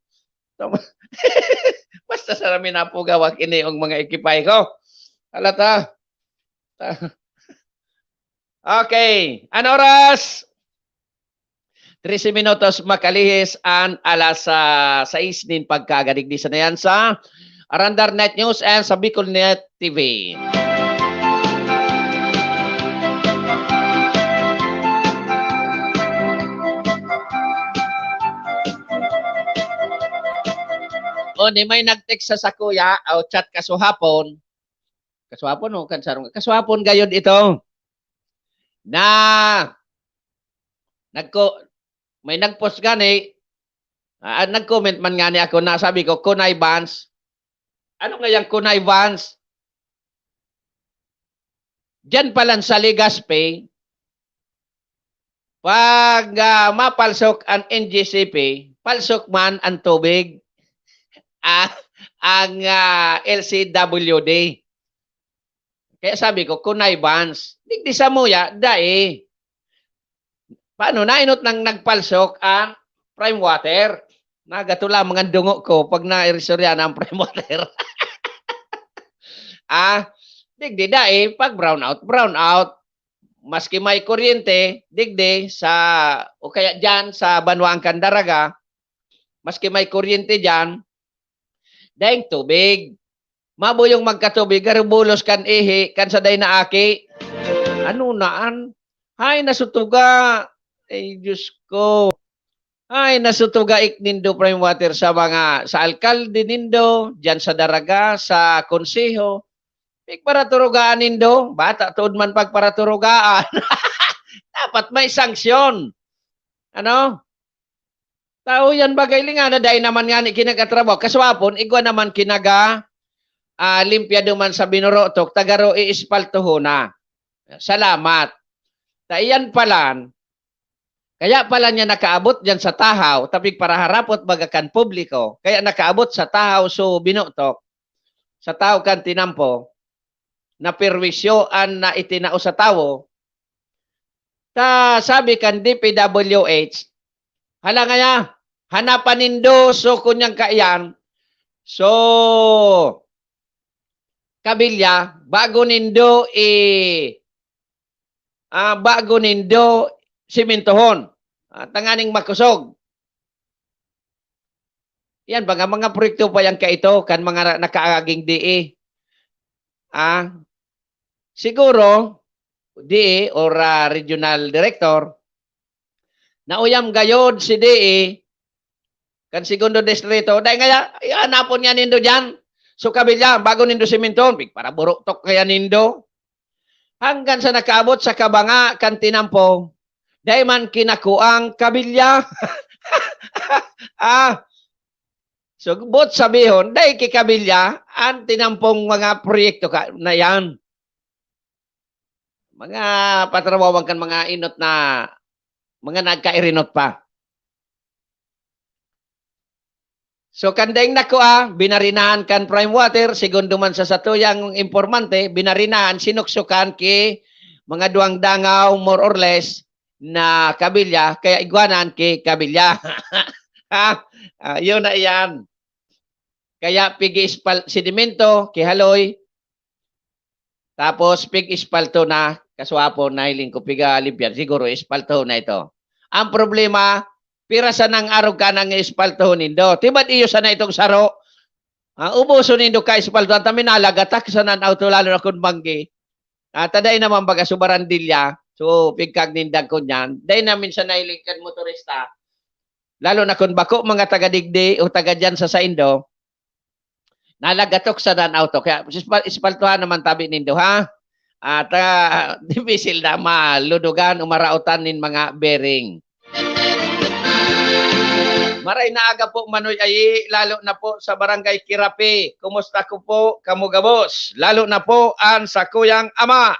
Basta sa namin na po gawag ini ang mga ekipay ko. Halata. Okay. Ano oras? 13 minutos makalihis an alas 6 din pagkagadigdi sa nayan sa Arandar Net News and sa Bicol Net TV. O ni may nag-text sa kuya o chat kasuhapon. Kasuhapon o kansarong kasuhapon gayud ito. Na may nag-post gani. Nag-comment man gani ako na sabi ko Kunay Vans. Ano nga yung Kunay Vans? Diyan palan sa Legazpi. Pag mapalsok ang NGCP, palsok man ang tubig. Ang LCWD. Kaya sabi ko, Kunay Vans. Digdi sa muya, dai. Paano? Nainot nang nagpalsok ang prime water. Nagatula mga dungo ko pag na-resorya na ang prime water. Digdi dai, pag brown out. Maski may kuryente, digdi sa, o kaya dyan sa Banwang Candaraga, maski may kuryente dyan, daing tubig. Mabuyong magkatubig, garubulos kan ihi, kan saday na aki. Ano naan? Ay, nasutuga. Ay, Diyos ko. Ay, nasutuga iknindo prime water sa alkalde nindo, dyan sa Daraga, sa konseho. Paraturugaan nindo. Bata, tuod man pagparaturugaan. Dapat may sanksyon. Ano? Tao yan bagay nga na dahil naman nga ni kinagatrabaho. Kaswapon, igwa naman kinaga limpya duman sa binurotok, tagaro iispaltuho na. Salamat. Iyan palan, kaya pala niya nakaabot dyan sa tahaw, tapig para harapot bagakan publiko, kaya nakaabot sa tahaw so binutok, sa tahaw kan tinampo, na perwisyoan na itinao sa tawo, sabi kan DPWH, hala nga hanapan nindo so kunyang kaiyan, So, kabilya, bago nindo simintohon, tanganing makusog. Yan, mga proyekto pa yan kaito, kan mga nakaaging DE. Siguro, DE or regional director, na uyam gayod si DE, kan segundo distrito, dahil nga, hanapon nga nindo dyan. So kabilya, bago nindo siminton, para buruktok kaya nindo. Hanggang sa nakaabot sa kabanga, kan tinampo, dahil man kinakuang kabilya. So, bot sabihon, dahil kikabilya, ang tinampong mga proyekto na yan. Mga patrawawag kan mga inot na, mga nagkairinot pa. So, kandeng nakuha, binarinahan kan prime water, segundo man sa satuyang informante, binarinahan, sinuksukan ki mga duwang dangaw, more or less, na kabilya, kaya igwanan ki kabilya. Yun na yan. Kaya pigi sedimento, kihaloy, tapos pig ispalto na, kaswapo na hiling ko, piga limpyan, siguro ispalto na ito. Ang problema, pirasan ng arog ka ng ispalto nindo. Tiba't iyo sana itong saro. Ubuso nindo ka ispalto. Ang tamin nalagatak sa nan auto lalo na kung banggi. Taday naman baga subarandilya. So, pigkag nindag ko niyan. Day namin sa nailingkan motorista. Lalo na kung bako mga taga-digdi o taga dyan sa Saindo. Nalagatok sa nan auto. Kaya ispaltuhan naman tabi nindo ha. At difficile na maludugan o marautan nin mga bearing. Maray na aga po Manoy Ayi, lalo na po sa Barangay Kirapi. Kumusta ko po, kamugabos? Lalo na po ang sa kuyang ama.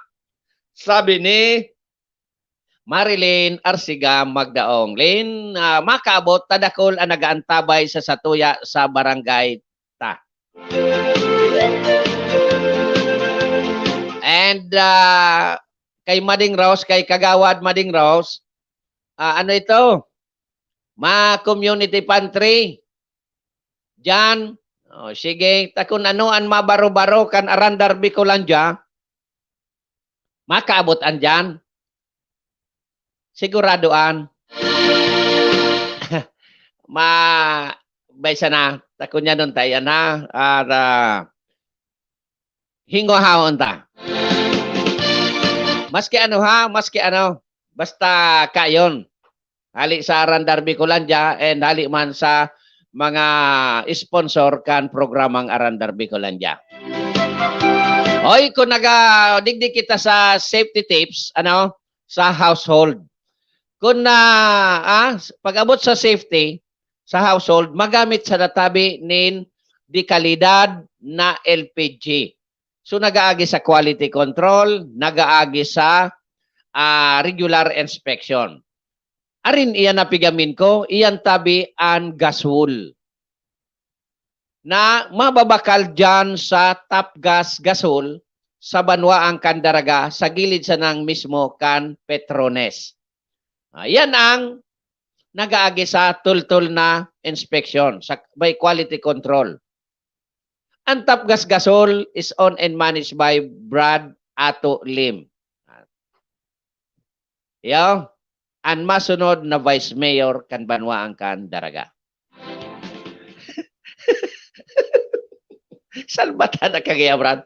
Sabi ni Marilyn Arsiga Magdaong. Lin, makaabot, tadakol ang nagaantabay sa satuya sa Barangay ta. And kay Mading Rose, kay Kagawad Mading Rose, ano ito? Ma-community pantry. Diyan. Sige, takon ano ang mabaro-baro kan Arandar Bicolandia. Makaabotan diyan. Siguradoan. Baysa na. Takon niya doon tayo na. Hingohawon ta. Maski ano ha, maski ano. Basta kayon. Hali sa Arandar Bicolandia and hali man sa mga sponsor kan programang Arandar Bicolandia. Hoy, kung digdi kita sa safety tips, ano, sa household. Kung pag-abot sa safety sa household, magamit sa natabi nin di kalidad na LPG. So nagaagi sa quality control, nagaagi sa regular inspection. Arin iyan napigamin ko, iyan tabi ang gaswool. Na mababakal dyan sa top gas gasol sa banwa ang Kandaraga sa gilid sa nang mismo kan Petrones. Yan ang nagaagi sa tultul na inspection by quality control. Ang top gas gasol is owned and managed by Brad Ato Lim. Yo. Ang masunod na Vice Mayor kan banwa ang Kandaraga. Salbata na kagaya, Brad.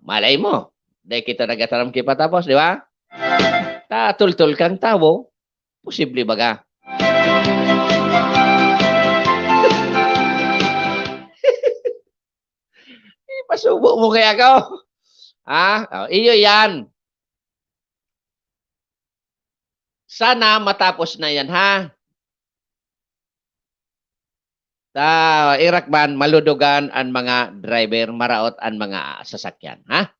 Malay mo. Dahil kita nagataram kipa tapos, di ba? Tatultul kang tao. Posible baga. Pasubo mo kaya ako. Iyo yan. Sana matapos na yan, ha? Irakban, maludugan ang mga driver, maraot ang mga sasakyan, ha?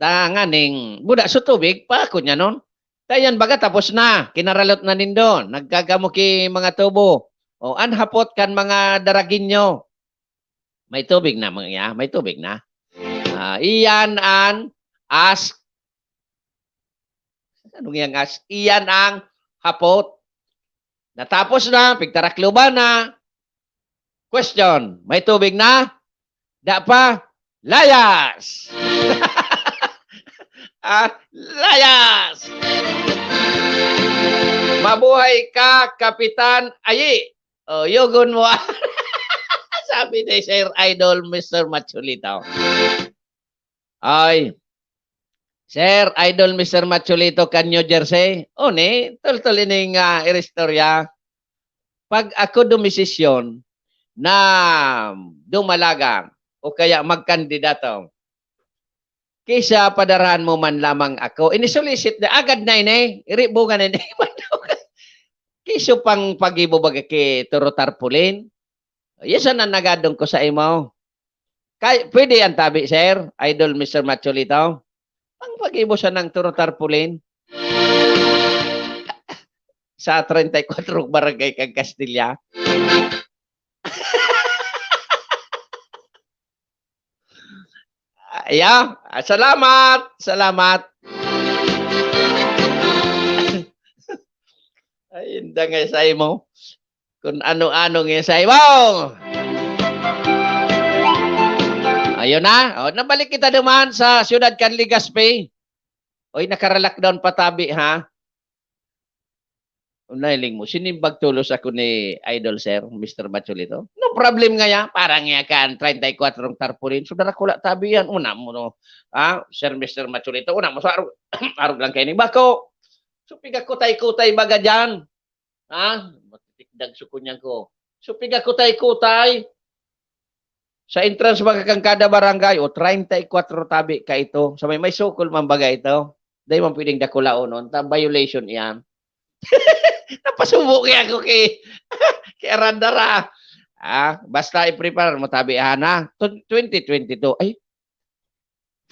Nganing, buda sa tubig, pa ako niya nun. Tayan baga tapos na, kinaralot na nindo, nagkagamuki mga tubo. O anhapot kan mga daragin nyo. May tubig na, mga may tubig na. Iyan ang ask. Anong yang as? Iyan ang hapot. Natapos na, pigtarakluban na. Question, may tubig na? Da pa, layas! Layas! Mabuhay ka, Kapitan Ayi. Oh, yugon mo. Sabi ni Sir Idol, Mr. Machulito. Ay, Sir Idol, Mr. Machulito, kan New Jersey. O ni, tol-tol ining iristorya. Pag ako dumisisyon na dumalaga o kaya magkandidato, kaysa padarahan mo man lamang ako, inisolicit na agad na ini, iribungan na ini. Kiso pang pagibo baga ki Turo Tarpulin. Yes, na nagadong ko sa imo. Kay, pwede ang tabi, Sir, Idol Mr. Machulito. Ang pagibo siya ng Turo Tarpulin. Sa 34 barangay kang Castilla. Yeah, salamat. Salamat. Ay, hindi nga sa imo. Kung ano-ano nga sa imo. Ayun na. O, nabalik kita naman sa Ciudad Canligaspe. Oy, naka-lockdown patabi, ha? Unailing mo, sinimbag tulos ako ni Idol Sir, Mr. Machulito. No problem nga ya, parang nga kan 34 tarpulin. Sudara ko la tabi yan. Una mo no. Sir Mr. Machulito, una mo sa arog lang kayo ni Bako. So piga kutay-kutay baga dyan. Matitikdag sukunyan ko. So piga kutay-kutay. Sa entrance baga kang kada barangay, o 34 tabi ka ito. Sa may sukol man baga ito. Dahil man pwedeng dakulaon nun. Violation yan. Napasubo kaya ako kay Arandara. Basta i-prepare mo tabi na 2022. Ay,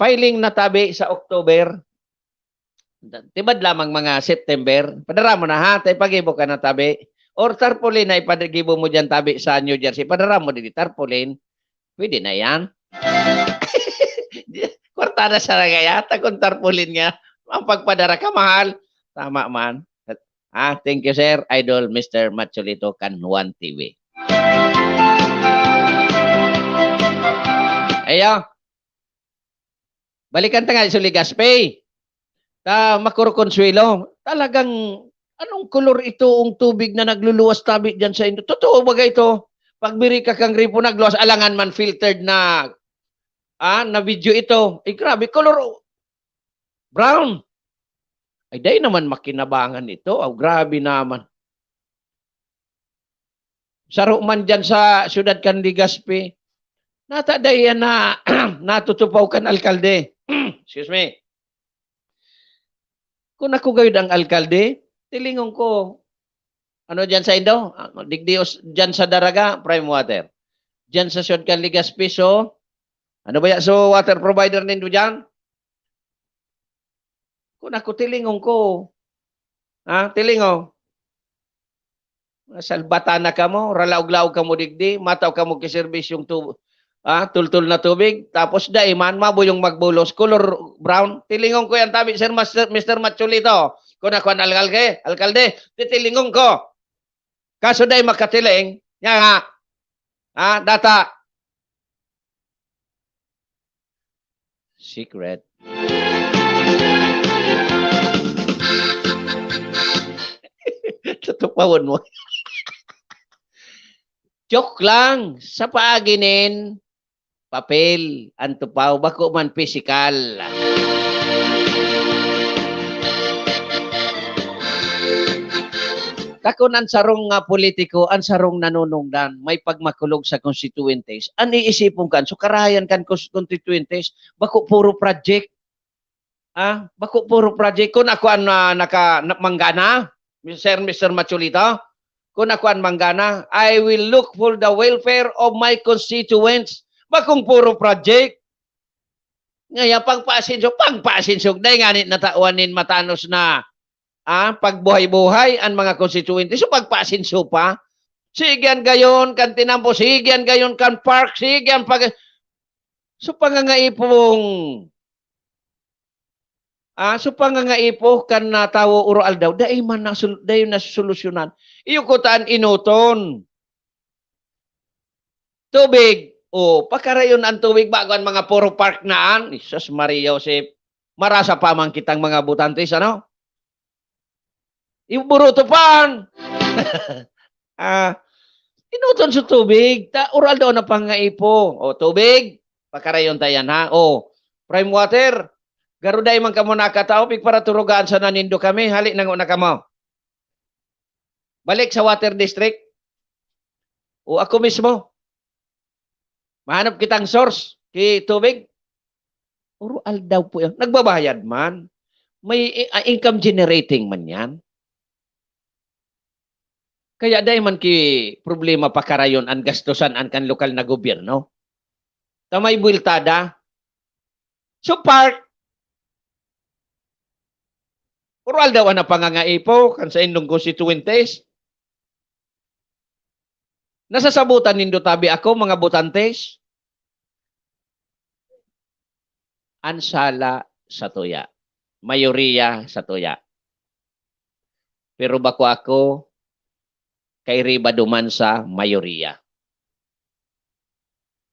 filing na tabi sa October. Tibad lamang mga September. Padara mo na ha. Tay pagibo ka na tabi. Or tarpaulin na ipagibo mo dyan tabi sa New Jersey. Padara mo din tarpaulin. Pwede na yan. Kwartada sa nagayata kung tarpaulin nga. Ang pagpadara ka mahal. Tama man. Thank you, Sir. Idol Mr. Machulito, Kanwan TV. Ayo. Balikan ta nga sa Ligaspe. Makuro Consuelo. Talagang, anong kolor ito ang tubig na nagluluwas tabi dyan sa inyo? Totoo ba ito? Pagbiri ka kang ripo nagluwas, alangan man filtered na na video ito. Grabe, color brown. Ay, dahil naman makinabangan ito. Grabe naman. Saro man dyan sa Ciudad Canligaspe. Natadayan na natutupaw kan alkalde. Excuse me. Kung ako gawid ang alkalde, tilingong ko, ano dyan sa Indo? Digdios dyan sa Daraga, prime water. Dyan sa Ciudad Canligaspe, so, ano ba yan? So, water provider nindo dyan? Kung ako tilingong ko, tilingong, salbata na ka mo, ralaog-laog ka mo digdi, mataw ka mo kiservis yung tultul na tubig, tapos daiman, mabuyong magbulos, color brown, tilingong ko yan tabi, Sir Mr. Machulito, kung ako ang alkalde, titilingong ko. Kaso dahil makatiling, nga data. Secret. Tutupawon mo. Joke lang. Sa paaginin, papel, ang tupaw, bako man physical. Takon ang sarong nga politiko, ang sarong nanunungdan, may pagmakulog sa constituentes. Ang iisipong kan, so karayan kan constituentes, bako puro project. Bako puro project. Kung ako ang manggana, Mr. Machulito, kung ako ang manggana, I will look for the welfare of my constituents. Bakong puro project. Ngayon, pagpaasinsyog, dahil nga natawanin matanos na pagbuhay-buhay ang mga constituents. So, pagpaasinsyog pa, sigyan gayon, kan tinampo, sigyan gayon, kan park, sigyan pag... So, pangangaipong... so pangangaipo kan natawo uro aldaw, dahil man nasusolusyonan. Iyo ko taan inuton. Tubig, O, pakarayon ang tubig bago ang mga puro park naan. Isus Maria Joseph. Marasa pa man kitang mga butantes, ano? Iburuto pan. Inuton sa tubig. Oral daw na pangaipo. O, tubig. Pakarayon tayan, ha? O, prime water. Garuday man kamo nakatao. Pig para turugaan sa nanindo kami. Hali nang una kamo. Balik sa water district. O, ako mismo. Mahanap kitang source kay tubig. Oral daw po yan. Nagbabayad man. May income generating man yan. Kaya dahil man ki problema pakarayon ang gastusan ang kan lokal na gobyerno. Tamay builtada. So park. Oral daw na pangangaipo kan sa indong constituentes. Nasasabutan nindo tabi ako, mga butantes. Ansala sa tuya. Mayoriya sa tuya. Pero bako ako, kay riba duman sa mayoriya.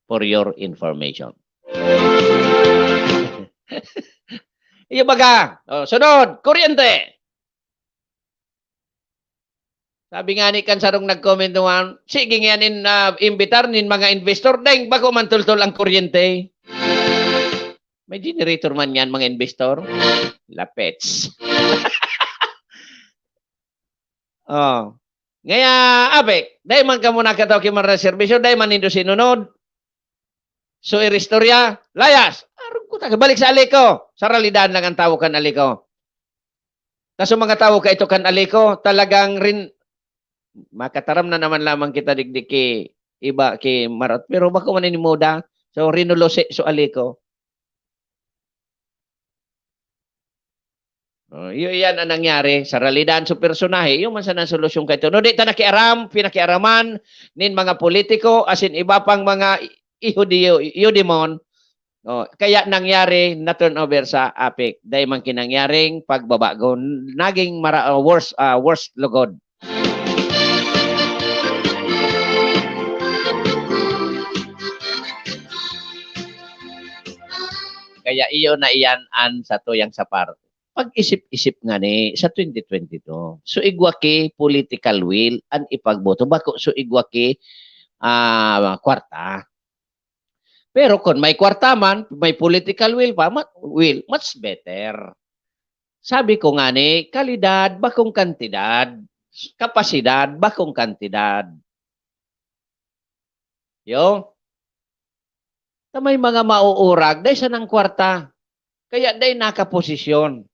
For your information. Iyo baga. Sunod, kuryente. Sabi nga ni Kansarong nag-comment naman, sige nga imbitar nin mga investor, dahil bago man tultol ang kuryente. May generator man yan, mga investor. Lapets. Oh. Ngaya, abek, dahil man ka muna kataw kiman na servisyo, dahil man nindo sinunod. So, iristorya, layas. Arong ko balik sa aliko. Sa realidad lang ang tao kan aliko. Kaso mga tao ka ito kan aliko, talagang rin, makataram na naman lamang kita digdig ki iba ki marat. Pero bako man ni moda. So rinulose so aliko. Yan ang nangyari sa realidad sa personahe. Yung man sa solusyon kay ito. No, di ta nakiaram, pinakiaraman nin mga politiko asin iba pang mga ihodimon. Kaya nangyari na turnover sa APEC. Dahil man kinangyaring pagbabago. Naging worst lugod. Kaya iyo na iyan an sa tuyang sapar. Pag-isip-isip nga ni sa 2022. So igwaki political will an ipagboto. Bako so igwaki kwarta. Pero kung may kwarta man, may political will pa, much better. Sabi ko nga ni, kalidad, bakong kantidad. Kapasidad, bakong kantidad. Yo. May mga mauurag, dahil sa ng kwarta. Kaya dahil nakaposisyon.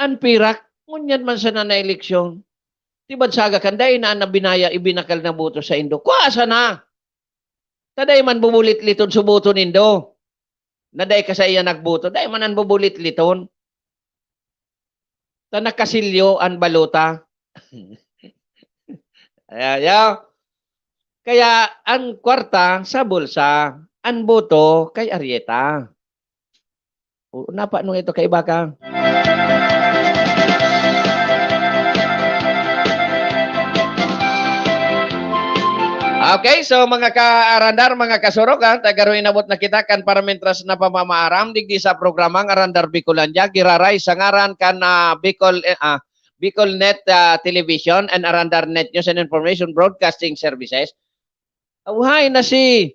Anpirak, ngunyan man sa eleksyon. Tibad saga kan, dahil na nabinaya, ibinakal na buto sa Indo. Kuasa na. Taday man bubulit-liton subuto nindo. Naday ka sa iya nagbuto. Dahil man ang bubulit-liton. Ta nakasilyo ang baluta. Ayaw. Kaya ang kwarta sa bulsa, ang boto kay Arieta. Napa nung ito kay Baka. Okay, so mga ka-arandar, mga kasurok, tagaroy inabot na kita kan para mentras na pamamaaram digdi sa programang Arandar Bicolandia, giraray sangaran kan Bicol Net Television and Arandar Net News and Information Broadcasting Services. Uhay na si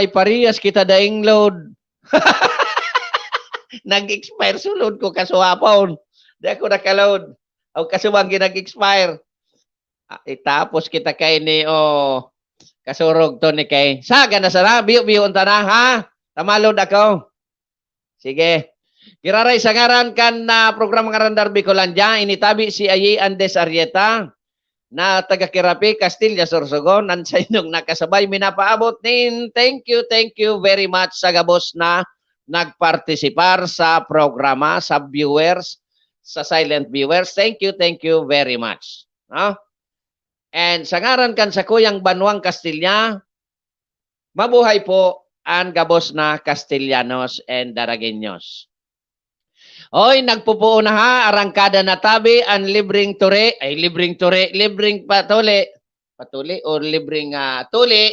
iparias kita daing load. Nag-expire sulod ko kasuhapon. Di ako nakaload. O kasuwang ginag-expire. Tapos kita kay ni kasurog to ni kay. Saga na sana, biyo-biyo unta na ha. Tamalod ako. Sige. Kiraray sangaran kan na programang Arandar Bicolandia, initabi si Ayi Andes Arieta na taga-Kirapi, Castilla, Sorsogon, ang sa inyong nakasabay, minapaabot nin. Thank you very much sa gabos na nagpartisipar sa programa, sa viewers, sa silent viewers. Thank you very much. And sangaran kan sa Kuyang Banwang Castilla, mabuhay po ang gabos na Castellanos and Daragueños. Oy, nagpupuo na ha, arangkada na tabi, ang libreng ture, libreng patuli o libreng tuli,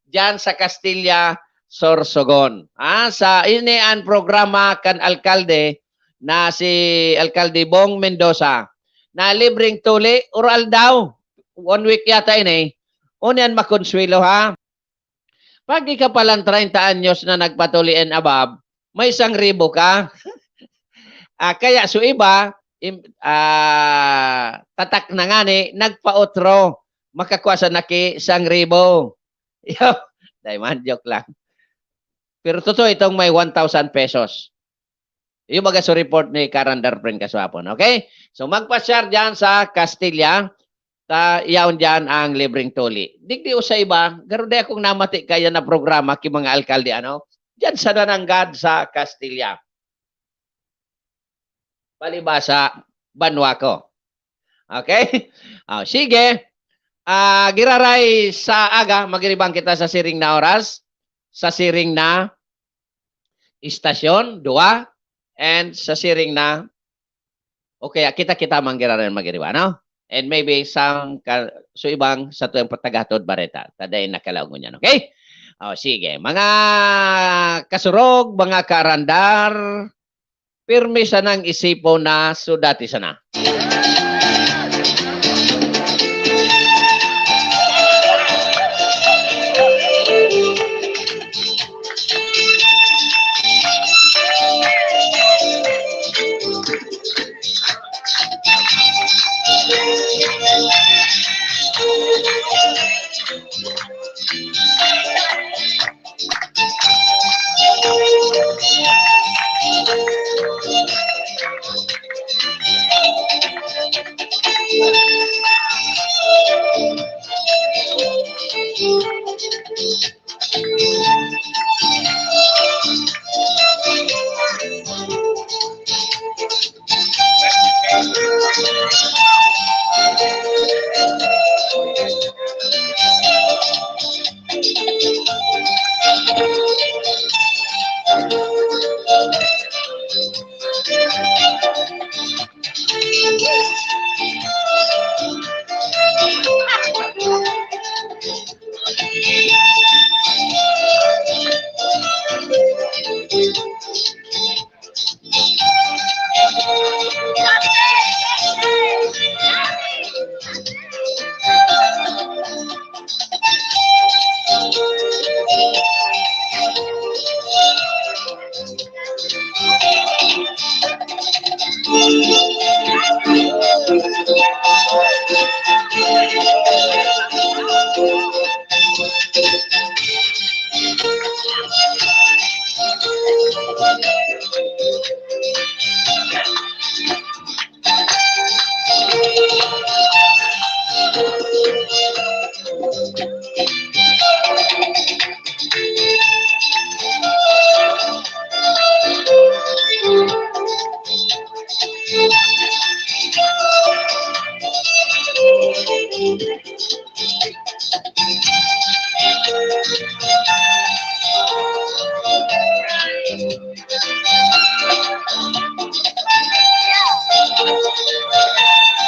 dyan sa Castilla, Sorsogon. Sa ini ang programa kan alkalde na si Alkalde Bong Mendoza na libreng tuli, oral daw. 1 week yata ini. Unian makonsuelo ha. Pag ika palang 30 anyos na nagpatuli and above, may 1,000 ka. Kaya so iba, tatak na nga ni, nagpa-otro, makakuha sa naki 1,000. Diamond, joke lang. Pero totoo itong may 1,000 pesos. Yung baga sa report ni Karandar Friend kaswapon. Okay? So magpa-share dyan sa Castilla. Yaon dyan ang libreng tuli. Digdi o sa iba, garo di akong namati kaya na programa ki mga alkalde, dyan sa Nananggad sa Castilla. Palibasa, Banwaco. Okay? Sige. Giraray sa aga, magiribang kita sa siring na oras, sa siring na istasyon, 2, and sa siring na, okay, kita manggiraray magiriba, And maybe so ibang sa tuyang patagatod bareta. Taday nakalaog mo niyan, okay? Sige. Mga kasurog, mga karandar, pirmi sa nang isipo na sudati sana.